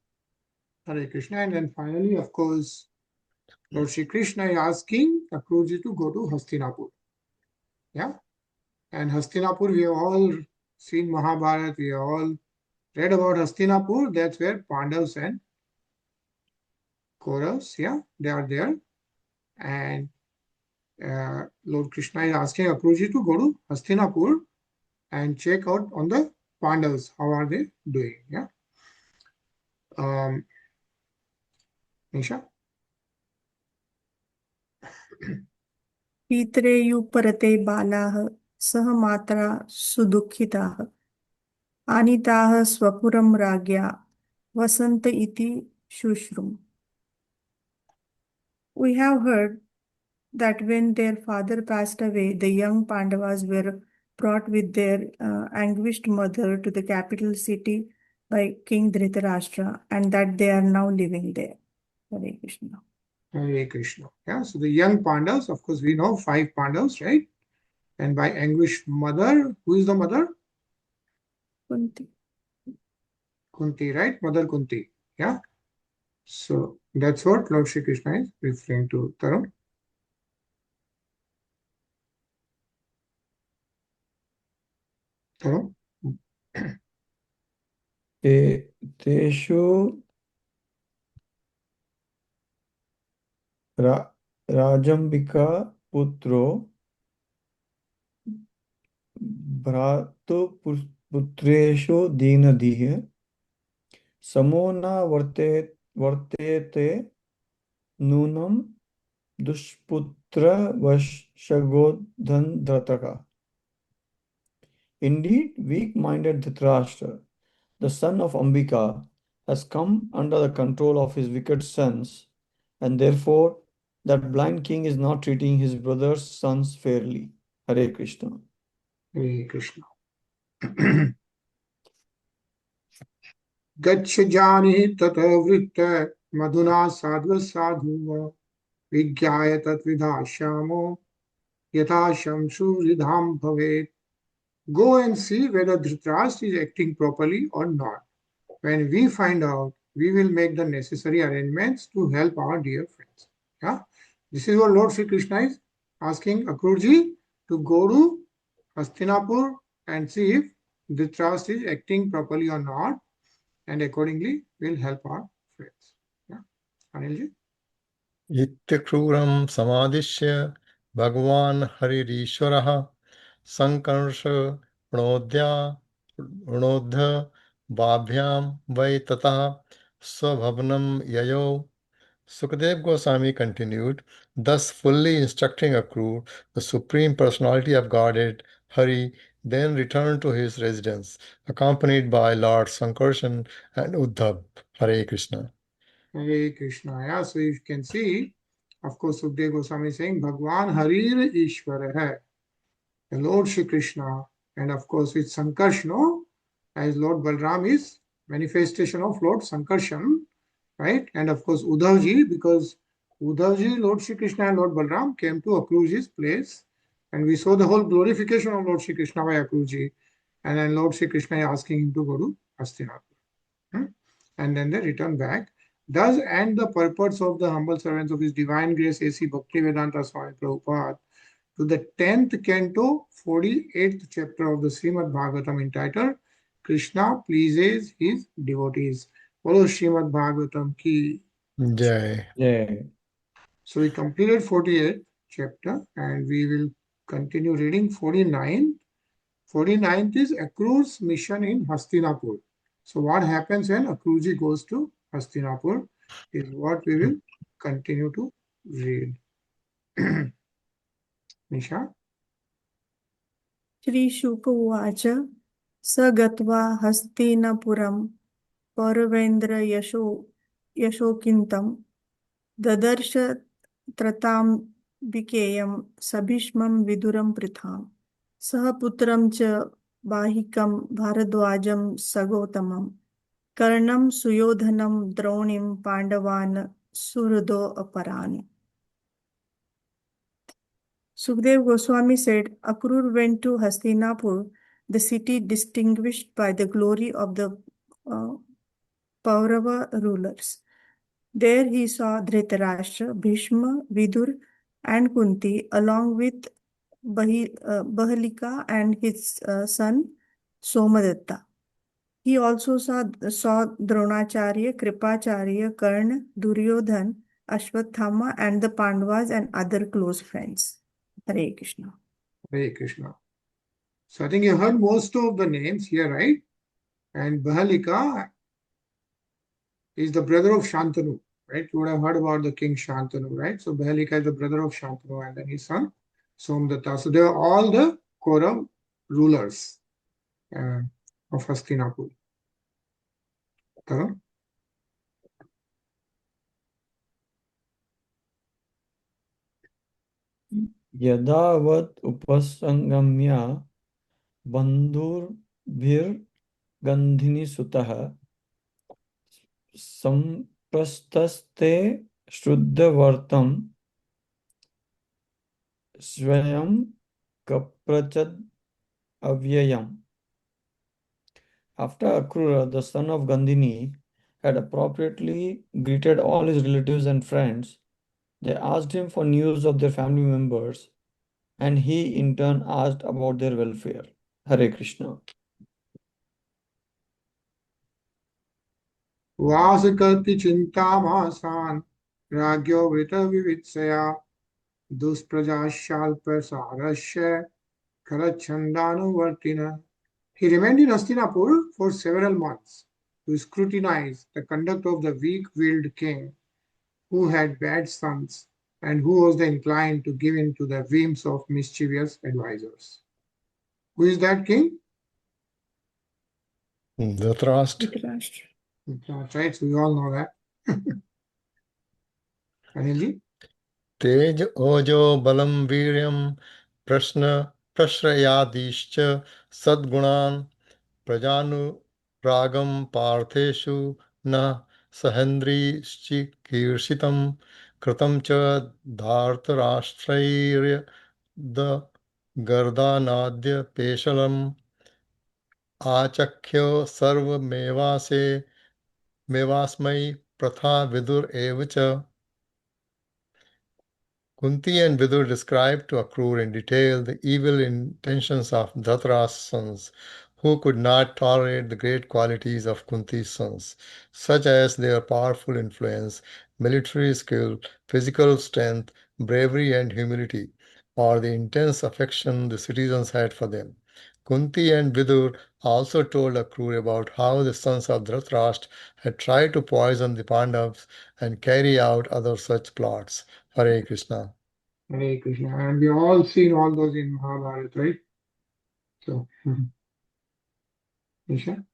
Speaker 2: Hare Krishna. And then finally, of course, Lord Sri Krishna is asking Akurarji to go to Hastinapur. Yeah. And Hastinapur, we have all seen Mahabharata, we have all read about Hastinapur. That's where Pandavas and Kauravas, yeah, they are there. And Lord Krishna is asking Akurarji to go to Hastinapur and check out on the Pandavas. How are they doing? Yeah. Nisha?
Speaker 5: पितरेयुपरते बालाः सह मात्रा सुदुःखिताः आनीताः स्वपुरं राज्ञा वसन्त इति शुश्रुम्. We have heard that when their father passed away, the young Pandavas were brought with their anguished mother to the capital city by King Dhritarashtra, and that they are now living there. Hare Krishna.
Speaker 2: Hare Krishna. Yeah, so the young Pandavas, of course, we know 5 Pandavas, right? And by anguished mother, who is the mother?
Speaker 5: Kunti.
Speaker 2: Kunti, right? Mother Kunti. Yeah. So that's what Lord Shri Krishna is referring to. Tarun. Tarun.
Speaker 1: तेषु राजंबिका पुत्रो भ्रातुपुत्रेषु दीनधिः समो न वर्तेते नूनं दुष्पुत्रवशगोधनधृतः. Indeed, weak-minded Dhritarashtra, the son of Ambika, has come under the control of his wicked sons, and therefore that blind king is not treating his brother's sons fairly. Hare Krishna.
Speaker 2: Hare Krishna. Gaccha jani tata vritta madhuna sadhva sadhuva vigyaya tatvidhashyamo yatha shamsu ridham bhavet. Go and see whether Dhritarashtra is acting properly or not. When we find out, we will make the necessary arrangements to help our dear friends. Yeah, this is what Lord Sri Krishna is asking Akurarji to go to Hastinapur and see if Dhritarashtra is acting properly or not, and accordingly we'll help our friends. Yeah, Anilji.
Speaker 3: इत्यक्रूरं समादिश्य भगवान् हरिरीश्वरः सङ्कर्ष णोद्य बाभ्यां वै ततः स्वभवनं ययौ. Sukadev Goswami continued, thus fully instructing Akrur, the Supreme Personality of Godhead, Hari, then returned to his residence, accompanied by Lord Sankarshan and Uddhav. Hare Krishna.
Speaker 2: Hare Krishna. Yeah, so you can see, of course, Sukadeva Goswami is saying, Bhagwan Harir Ishwar hai, the Lord Shri Krishna, and of course with Sankarshno, as Lord Balram is manifestation of Lord Sankarshan, right? And of course Uddhavji, because Uddhavji, Lord Shri Krishna and Lord Balram came to Akurarji's place, and we saw the whole glorification of Lord Shri Krishna by Akurarji, and then Lord Shri Krishna is asking him to go to Hastinapur. And then they return back. Thus end the purpose of the humble servants of His Divine Grace A.C. Bhaktivedanta Swami Prabhupada to the 10th canto, 48th chapter of the Srimad Bhagavatam entitled Krishna Pleases His Devotees. Follow Srimad Bhagavatam ki.
Speaker 3: Jai.
Speaker 1: Yeah.
Speaker 2: So we completed 48th chapter and we will continue reading 49th. 49th is Akrur's mission in Hastinapur. So what happens when Akurarji goes to Hastinapur is what we will continue to read. Nisha?
Speaker 5: Shri Shuka Uvacha स गत्वा हस्तिनापुरं पौरवेन्द्र यशोकिन्तं ददर्श त्रताम्बिकेयं सभीष्मं विदुरं पृथां सह पुत्रं च बाहिकं भारद्वाजं सगौतमं कर्णं सुयोधनं द्रोणीं पाण्डवान् सुहृदो अपरान्. Sukadeva Goswami said, Akrur went to Hastinapur, the city distinguished by the glory of the Paurava rulers. There he saw Dhritarashtra, Bhishma, Vidur, and Kunti, along with Bahalika and his son Somadatta. He also saw Dronacharya, Kripacharya, Karna, Duryodhan, Ashwatthama, and the Pandavas and other close friends. Hare Krishna.
Speaker 2: Hare Krishna. So I think you heard most of the names here, right? And Bahalika is the brother of Shantanu, right? You would have heard about the king Shantanu, right? So Bahalika is the brother of Shantanu and then his son Somdatta. So they are all the Kaurav rulers of Hastinapur. Tarun?
Speaker 1: यदावत् उपसंगम्य बन्धुर्भिर्गन्धिनी सुतः संप्रस्तस्ते शुद्धवर्तं स्वयं कप्रचद अव्ययम्. After Akrura, the son of Gandhini, had appropriately greeted all his relatives and friends, they asked him for news of their family members, and he in turn asked about their welfare. Hare Krishna.
Speaker 2: Vasakarti chintamasan ragyo vrita vivitsaya dusprajashalpasarasya karachandanuvartina. He remained in Hastinapur for several months to scrutinize the conduct of the weak-willed king who had bad sons and who was inclined to give in to the whims of mischievous advisers. Who is that king?
Speaker 3: Dhritarashtra.
Speaker 5: Dhritarashtra.
Speaker 2: Right, so we all know that. Anilji?
Speaker 3: Tej ojo balam viryam prashrayadishcha sadgunan prajanu ragam partheshu na sahendrishi kirshitam kritam cha dhartarashtrairya the gardanadya peshalam achakyo sarva mevasmai pratha vidur evacha. Kunti and Vidur described to Akrura in detail the evil intentions of Dhritarashtra's sons, who could not tolerate the great qualities of Kunti's sons, such as their powerful influence, military skill, physical strength, bravery, and humility, or the intense affection the citizens had for them. Kunti and Vidur also told Akrura about how the sons of Dhritarashtra had tried to poison the Pandavas and carry out other such plots. Hare Krishna.
Speaker 2: Hare Krishna. And we all seen all those in Mahabharata, right? So, Nisha?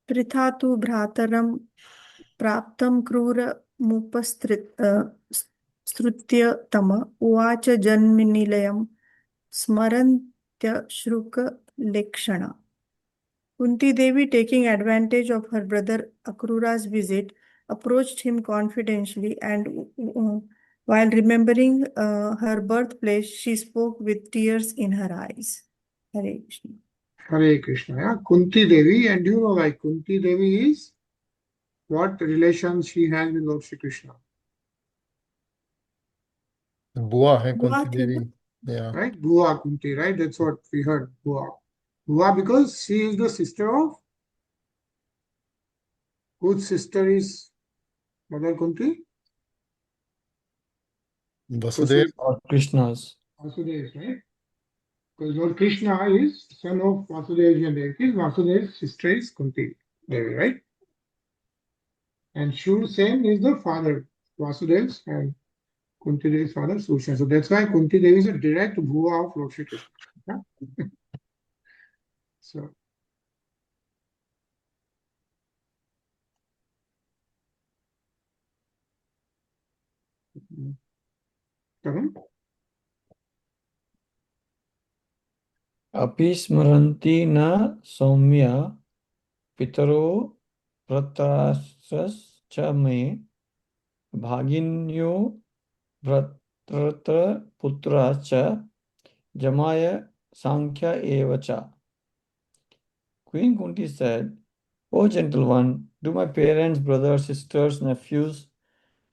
Speaker 5: Pritha तु भ्रातरं प्राप्तं क्रूरमुपसृत्य तम उवाच जन्मनिलयं स्मरन्त्यश्रुकलेक्षणा. Kunti Devi, taking advantage of her brother Akrura's visit, approached him confidentially and while remembering her birthplace, she spoke with tears in her eyes. Hare Krishna.
Speaker 2: Hare Krishna. Yeah? Kunti Devi, and you know, like Kunti Devi is what relation she has with Lord Shri Krishna.
Speaker 3: Bua hai
Speaker 5: Bua
Speaker 3: Kunti
Speaker 5: thi na?
Speaker 3: Devi. Yeah.
Speaker 2: Right? Bua Kunti, right? That's what we heard. Bua. Bua because she is the sister of whose sister is Mother Kunti?
Speaker 3: Vasudev.
Speaker 1: Or Krishna's.
Speaker 2: Vasudeva, right? Because Lord Krishna is son of Vasudeva and Devaki. Vasudev's sister is Kunti Devi, right? And Shursen is the father, Vasudev's, and Kunti Devi's father, Sushan. So that's why Kunti Devi is a direct Bhuva of Lord Shri Krishna. Yeah? So, Tarun?
Speaker 1: Api smaranti na saumya pitaro pratrasras cha me bhaginyo Bhatratra putra cha jamaya sankhya evacha. Queen Kunti said, O gentle one, do my parents, brothers, sisters, nephews,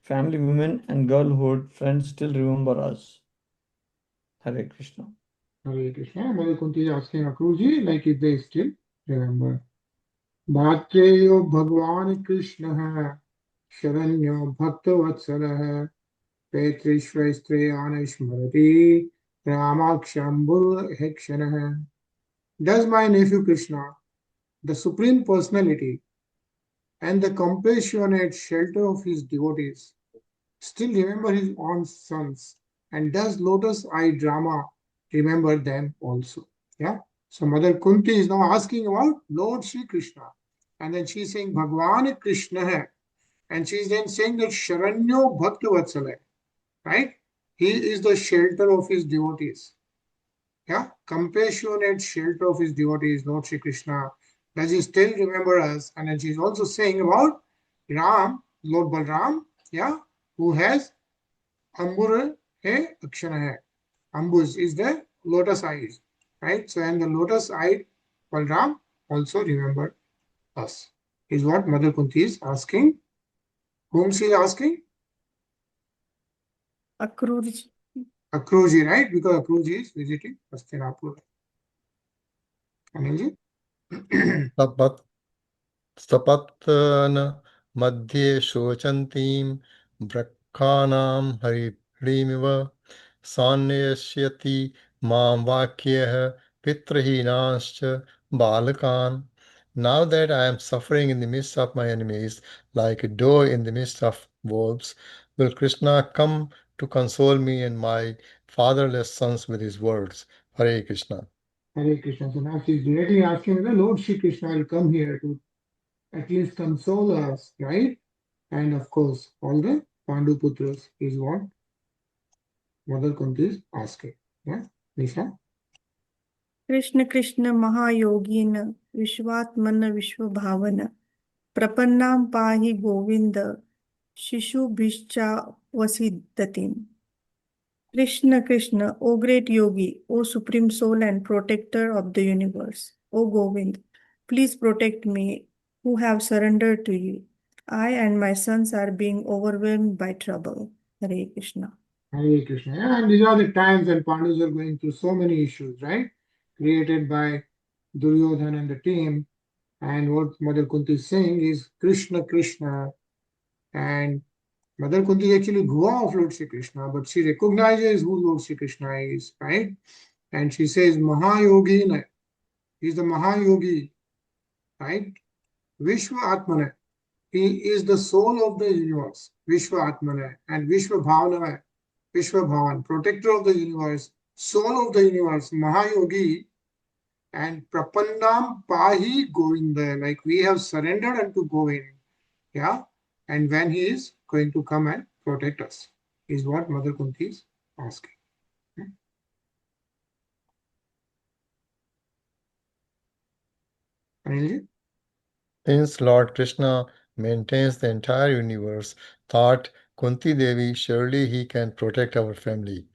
Speaker 1: family women, and girlhood friends still remember us? Hare Krishna.
Speaker 2: Hare Krishna. Mother Kunti is asking Akurarji, like if they still remember. Bhatreyo Bhagwan Krishna hai, Sharanyo Bhakta Vatsala hai, Petrishvaistrayana Shmarati, Ramakshambur Hekshana hai. Does my nephew Krishna, the Supreme Personality, and the compassionate shelter of his devotees, still remember his own sons? And does Lotus Eye Drama remember them also? Yeah. So Mother Kunti is now asking about Lord Sri Krishna. And then she's saying Bhagwan Krishna hai. And she's then saying that Sharanyo Bhakti Vatsala. Right? He is the shelter of his devotees. Yeah. Compassionate shelter of his devotees, Lord Sri Krishna. Does he still remember us? And then she's also saying about Ram, Lord Balram, yeah, who has Ambura hai Akshana hai. Ambuz is the lotus eyes, right? So, and the lotus eyed Balram also remember us. Is what Mother Kunti is asking. Whom she is asking?
Speaker 5: Akurarji.
Speaker 2: Akurarji, right? Because Akurarji is visiting Hastinapur. Anilji?
Speaker 3: Tapat Stapatana Madhye Shochantim Brakhanam Harimiva Sanyashyati Mam Vakyah Pitrahinascha Balakan. Now that I am suffering in the midst of my enemies, like a doe in the midst of wolves, will Krishna come to console me and my fatherless sons with his words? Hare Krishna.
Speaker 2: Hare Krishna. So now she's directly asking the Lord Shri Krishna will come here to at least console us, right? And of course, all the Pandu Putras is what Mother Kunti is asking. Yeah, Nisha?
Speaker 5: Krishna Krishna महायोगीन विश्वात्मन विश्वभावन प्रपन्नां पाहि Govind शिशुभिश्चावसिदतीम्. Krishna Krishna, O great yogi, O supreme soul and protector of the universe, O Govind, please protect me who have surrendered to you. I and my sons are being overwhelmed by trouble. Hare Krishna.
Speaker 2: Hare Krishna. Yeah, and these are the times when Pandus are going through so many issues, right? Created by Duryodhana and the team. And what Mother Kunti is saying is Krishna Krishna. And Mother Kunti is actually Gua of Lord Shri Krishna, but she recognizes who Lord Shri Krishna is, right? And she says Mahayogina. He's the Mahayogi, right? Vishwa Atmana. He is the soul of the universe, Vishwa Atmana, and Vishwa Bhavana, Vishwa Bhavan, protector of the universe, soul of the universe, Mahayogi, and Prapannam Pahi Govinda, like we have surrendered unto Govind, yeah, and when he is going to come and protect us, is what Mother Kunti is asking. Anilji?
Speaker 3: Since Lord Krishna maintains the entire universe, thought Kunti Devi, surely he can protect our family.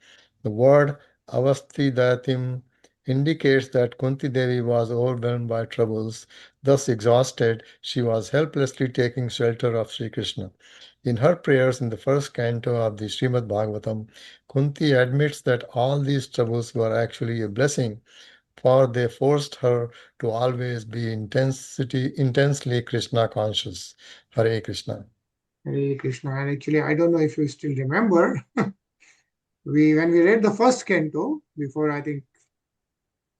Speaker 3: The word Avasthidatim indicates that Kunti Devi was overwhelmed by troubles. Thus exhausted, she was helplessly taking shelter of Sri Krishna. In her prayers in the first canto of the Srimad Bhagavatam, Kunti admits that all these troubles were actually a blessing, for they forced her to always be intensely Krishna conscious. Hare Krishna.
Speaker 2: Hare Krishna. And actually, I don't know if you still remember, when we read the first canto, before I think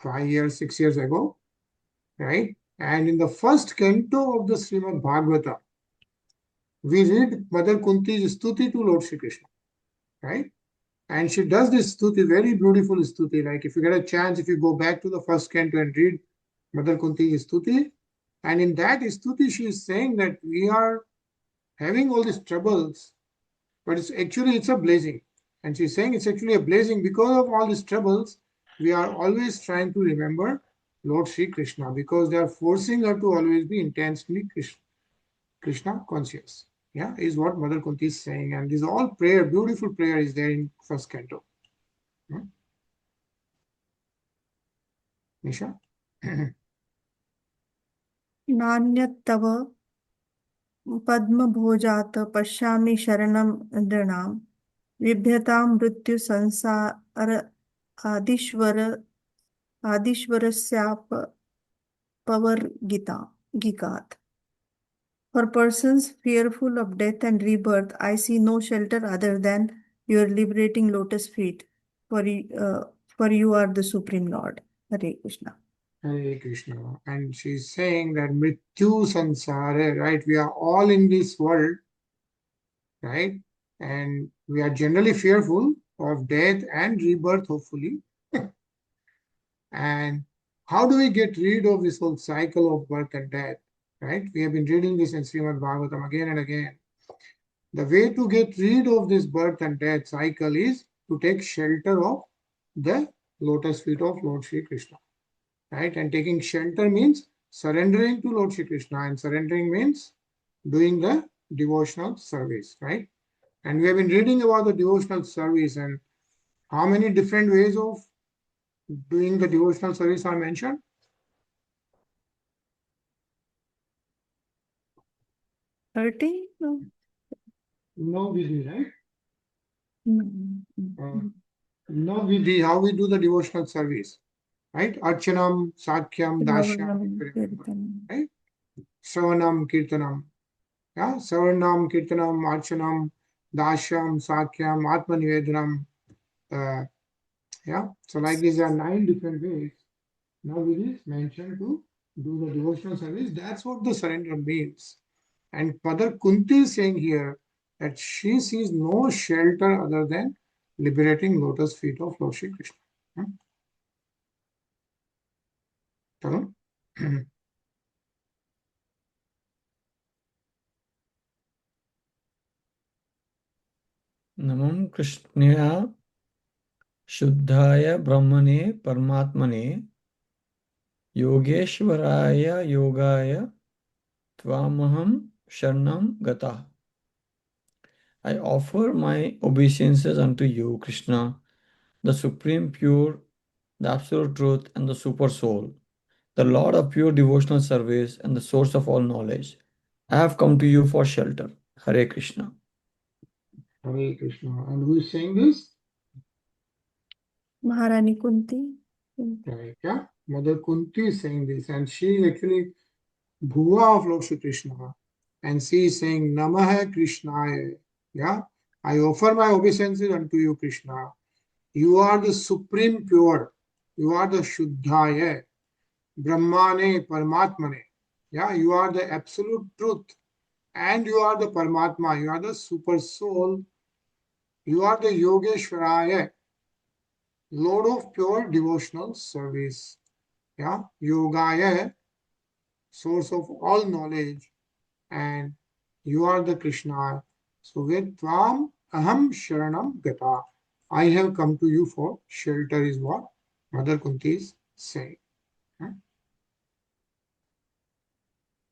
Speaker 2: 5 years, 6 years ago, right? And in the first canto of the Srimad Bhagavatam, we read Mother Kunti's stuti to Lord Shri Krishna, right? And she does this stuti, very beautiful stuti. Like if you get a chance, if you go back to the first canto and read Mother Kunti's stuti, and in that stuti, she is saying that we are having all these troubles, but it's a blessing. And she's saying it's actually a blessing because of all these troubles. We are always trying to remember Lord Sri Krishna because they are forcing her to always be intensely Krishna conscious. Yeah, is what Mother Kunti is saying. And this all prayer, beautiful prayer is there in first canto. Nisha?
Speaker 5: नान्यत्तव पद्मभोजात् पश्यामि शरणं नृणां बिभ्यतां मृत्युसंसार आदिश्वरस्यापवर्गिकात्. For persons fearful of death and rebirth, I see no shelter other than your liberating lotus feet, for you are the Supreme Lord. Hare Krishna.
Speaker 2: Hare Krishna. And she's saying that Mrityu Sansara, right? We are all in this world, right? And we are generally fearful of death and rebirth, hopefully. And how do we get rid of this whole cycle of birth and death, right? We have been reading this in Srimad Bhagavatam again and again. The way to get rid of this birth and death cycle is to take shelter of the lotus feet of Lord Shri Krishna, right? And taking shelter means surrendering to Lord Shri Krishna, and surrendering means doing the devotional service, right? And we have been reading about the devotional service and how many different ways of doing the devotional service are mentioned.
Speaker 5: 13? No.
Speaker 2: No vidhi, right?
Speaker 5: No.
Speaker 2: No vidhi, how we do the devotional service, right? Archanam, Sakyam, Dashyam,
Speaker 5: Shravanam, Kirtanam.
Speaker 2: right? Shravanam, Kirtanam. Yeah, Savarnam, Kirtanam, Archanam, Dashyam, Sakyam, Atma Nivedanam. Yeah, so like these are 9 different ways. Now it is mentioned to do the devotional service. That's what the surrender means. And Mother Kunti is saying here that she sees no shelter other than liberating lotus feet of Lord Shri Krishna. Tarun?
Speaker 1: Namam Krishnaya Shuddhaya Brahmane Paramatmane Yogeshwaraya Yogaya Tvamaham Sharanam Gata. I offer my obeisances unto you, Krishna, the supreme pure, the absolute truth, and the super soul, the Lord of pure devotional service and the source of all knowledge. I have come to you for shelter. Hare Krishna.
Speaker 2: Hare Krishna. And who is saying this?
Speaker 5: Maharani Kunti.
Speaker 2: Right, yeah. Mother Kunti is saying this, and she is actually Bhuva of Lord Shri Krishna. And she is saying, Namaha Krishnaya. Yeah. I offer my obeisances unto you, Krishna. You are the supreme pure. You are the Shuddhaya. Brahmane Paramatmane. Yeah, you are the absolute truth. And you are the Paramatma. You are the super soul. You are the Yogeshwaraya, Lord of pure devotional service. Yeah, Yogaya, source of all knowledge. And you are the Krishna. So with Tvam Aham Sharanam Gata. I have come to you for shelter is what Mother Kunti is saying.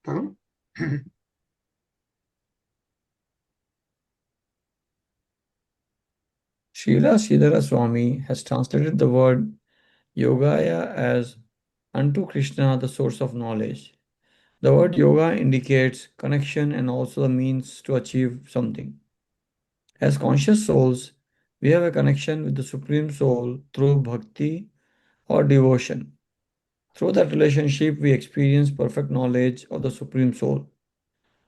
Speaker 2: Tarun?
Speaker 1: Srila Sridhara Swami has translated the word Yogaya as unto Krishna, the source of knowledge. The word yoga indicates connection and also the means to achieve something. As conscious souls, we have a connection with the Supreme Soul through bhakti or devotion. Through that relationship, we experience perfect knowledge of the Supreme Soul.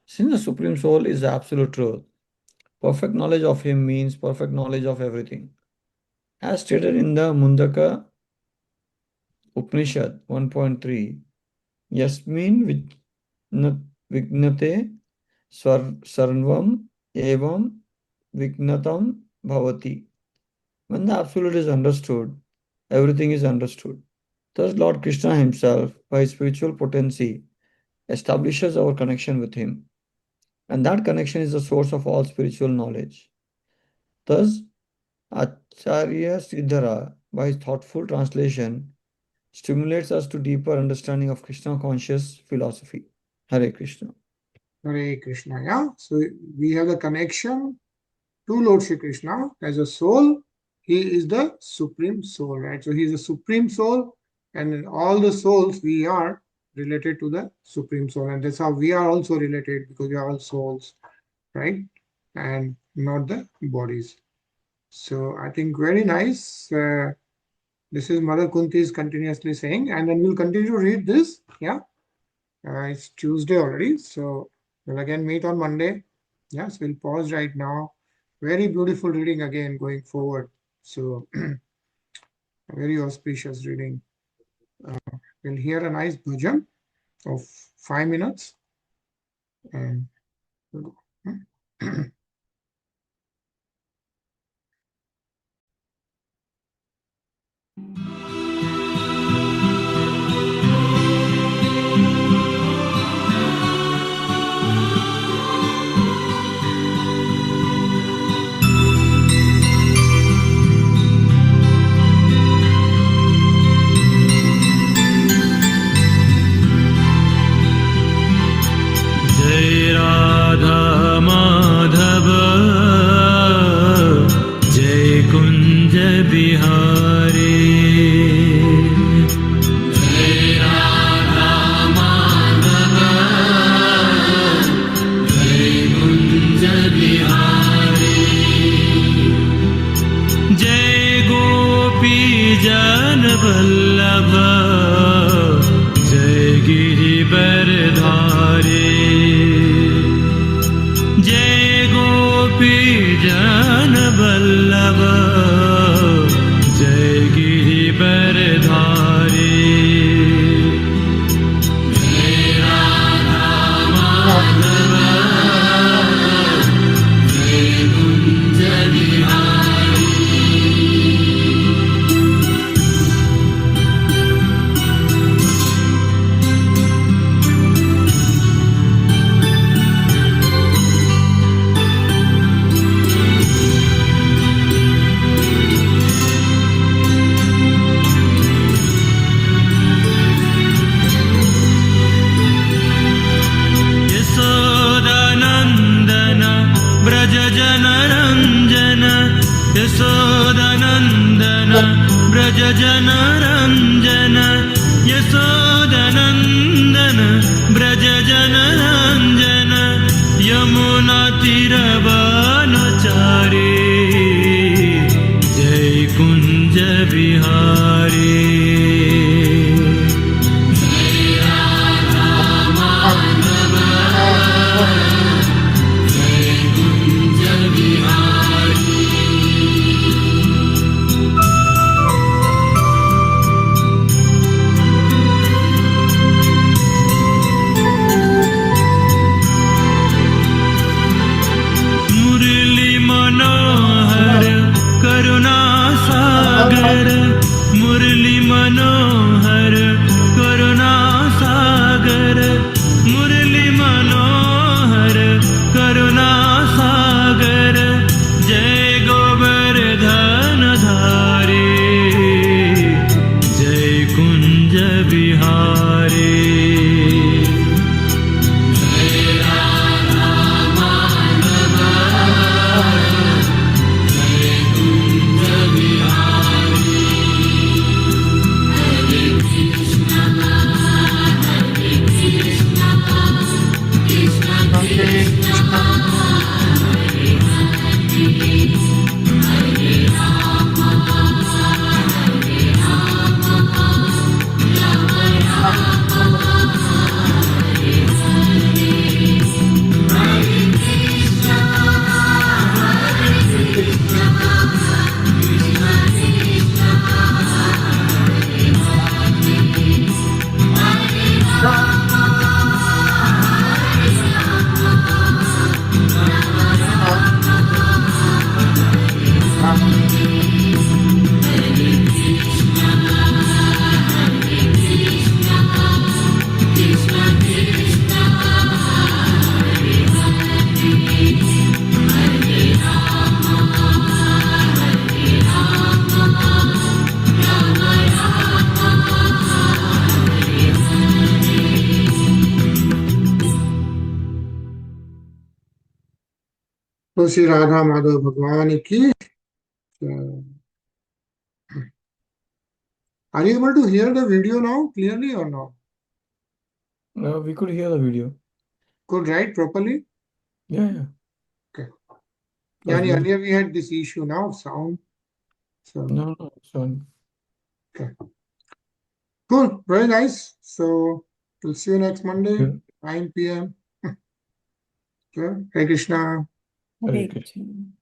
Speaker 1: Since the Supreme Soul is the absolute truth, perfect knowledge of Him means perfect knowledge of everything. As stated in the Mundaka Upanishad 1.3, Yasmin Vignate Sarvam Evam Vignatam Bhavati. When the Absolute is understood, everything is understood. Thus, Lord Krishna Himself, by His spiritual potency, establishes our connection with Him. And that connection is the source of all spiritual knowledge. Thus, Acharya Sridhara, by his thoughtful translation, stimulates us to deeper understanding of Krishna conscious philosophy. Hare Krishna.
Speaker 2: Hare Krishna. Yeah. So we have the connection to Lord Shri Krishna as a soul. He is the supreme soul, right? So he is the supreme soul, and in all the souls we are related to the supreme soul, and that's how we are also related because we are all souls, right? And not the bodies. So I think very nice. This is Mother Kunti is continuously saying, and then we'll continue to read this. Yeah. It's Tuesday already, so we'll again meet on Monday. Yes, we'll pause right now. Very beautiful reading again going forward. So, very auspicious reading. We'll hear a nice bhajan of 5 minutes. And we'll go.
Speaker 6: Jai Radha Madhava Jai Kunja Bihari Jai Radha Madhava Jai जय गोपी जन वल्लभ जय गिरिवरधारी जय गोपी जन वल्लभ जय गिरिवरधारी यशोदनन्दन व्रज जन रञ्जन यशोदनन्दन व्रज जन रञ्जन यमुना तीरवनचारी जय कुञ्ज विहारी मुरली मनोहर करुणा सागर मुरली मनोहर करुणा सागर जय गोवर्धन धारी जय कुंज विहारी
Speaker 2: तो श्री राधा माधव भगवान की Are you able to hear the video now clearly or not?
Speaker 1: We could hear the video.
Speaker 2: Could write properly?
Speaker 1: Yeah.
Speaker 2: Okay.
Speaker 1: That's
Speaker 2: Yani
Speaker 1: good.
Speaker 2: earlier we had this issue now of sound. So
Speaker 1: No, sorry.
Speaker 2: okay. Cool. Very nice. So we'll see you next Monday,
Speaker 1: Yeah.
Speaker 2: 9 p.m. Okay. Hare Krishna.
Speaker 1: Hare
Speaker 5: Hare
Speaker 1: Krishna.
Speaker 5: Krishna.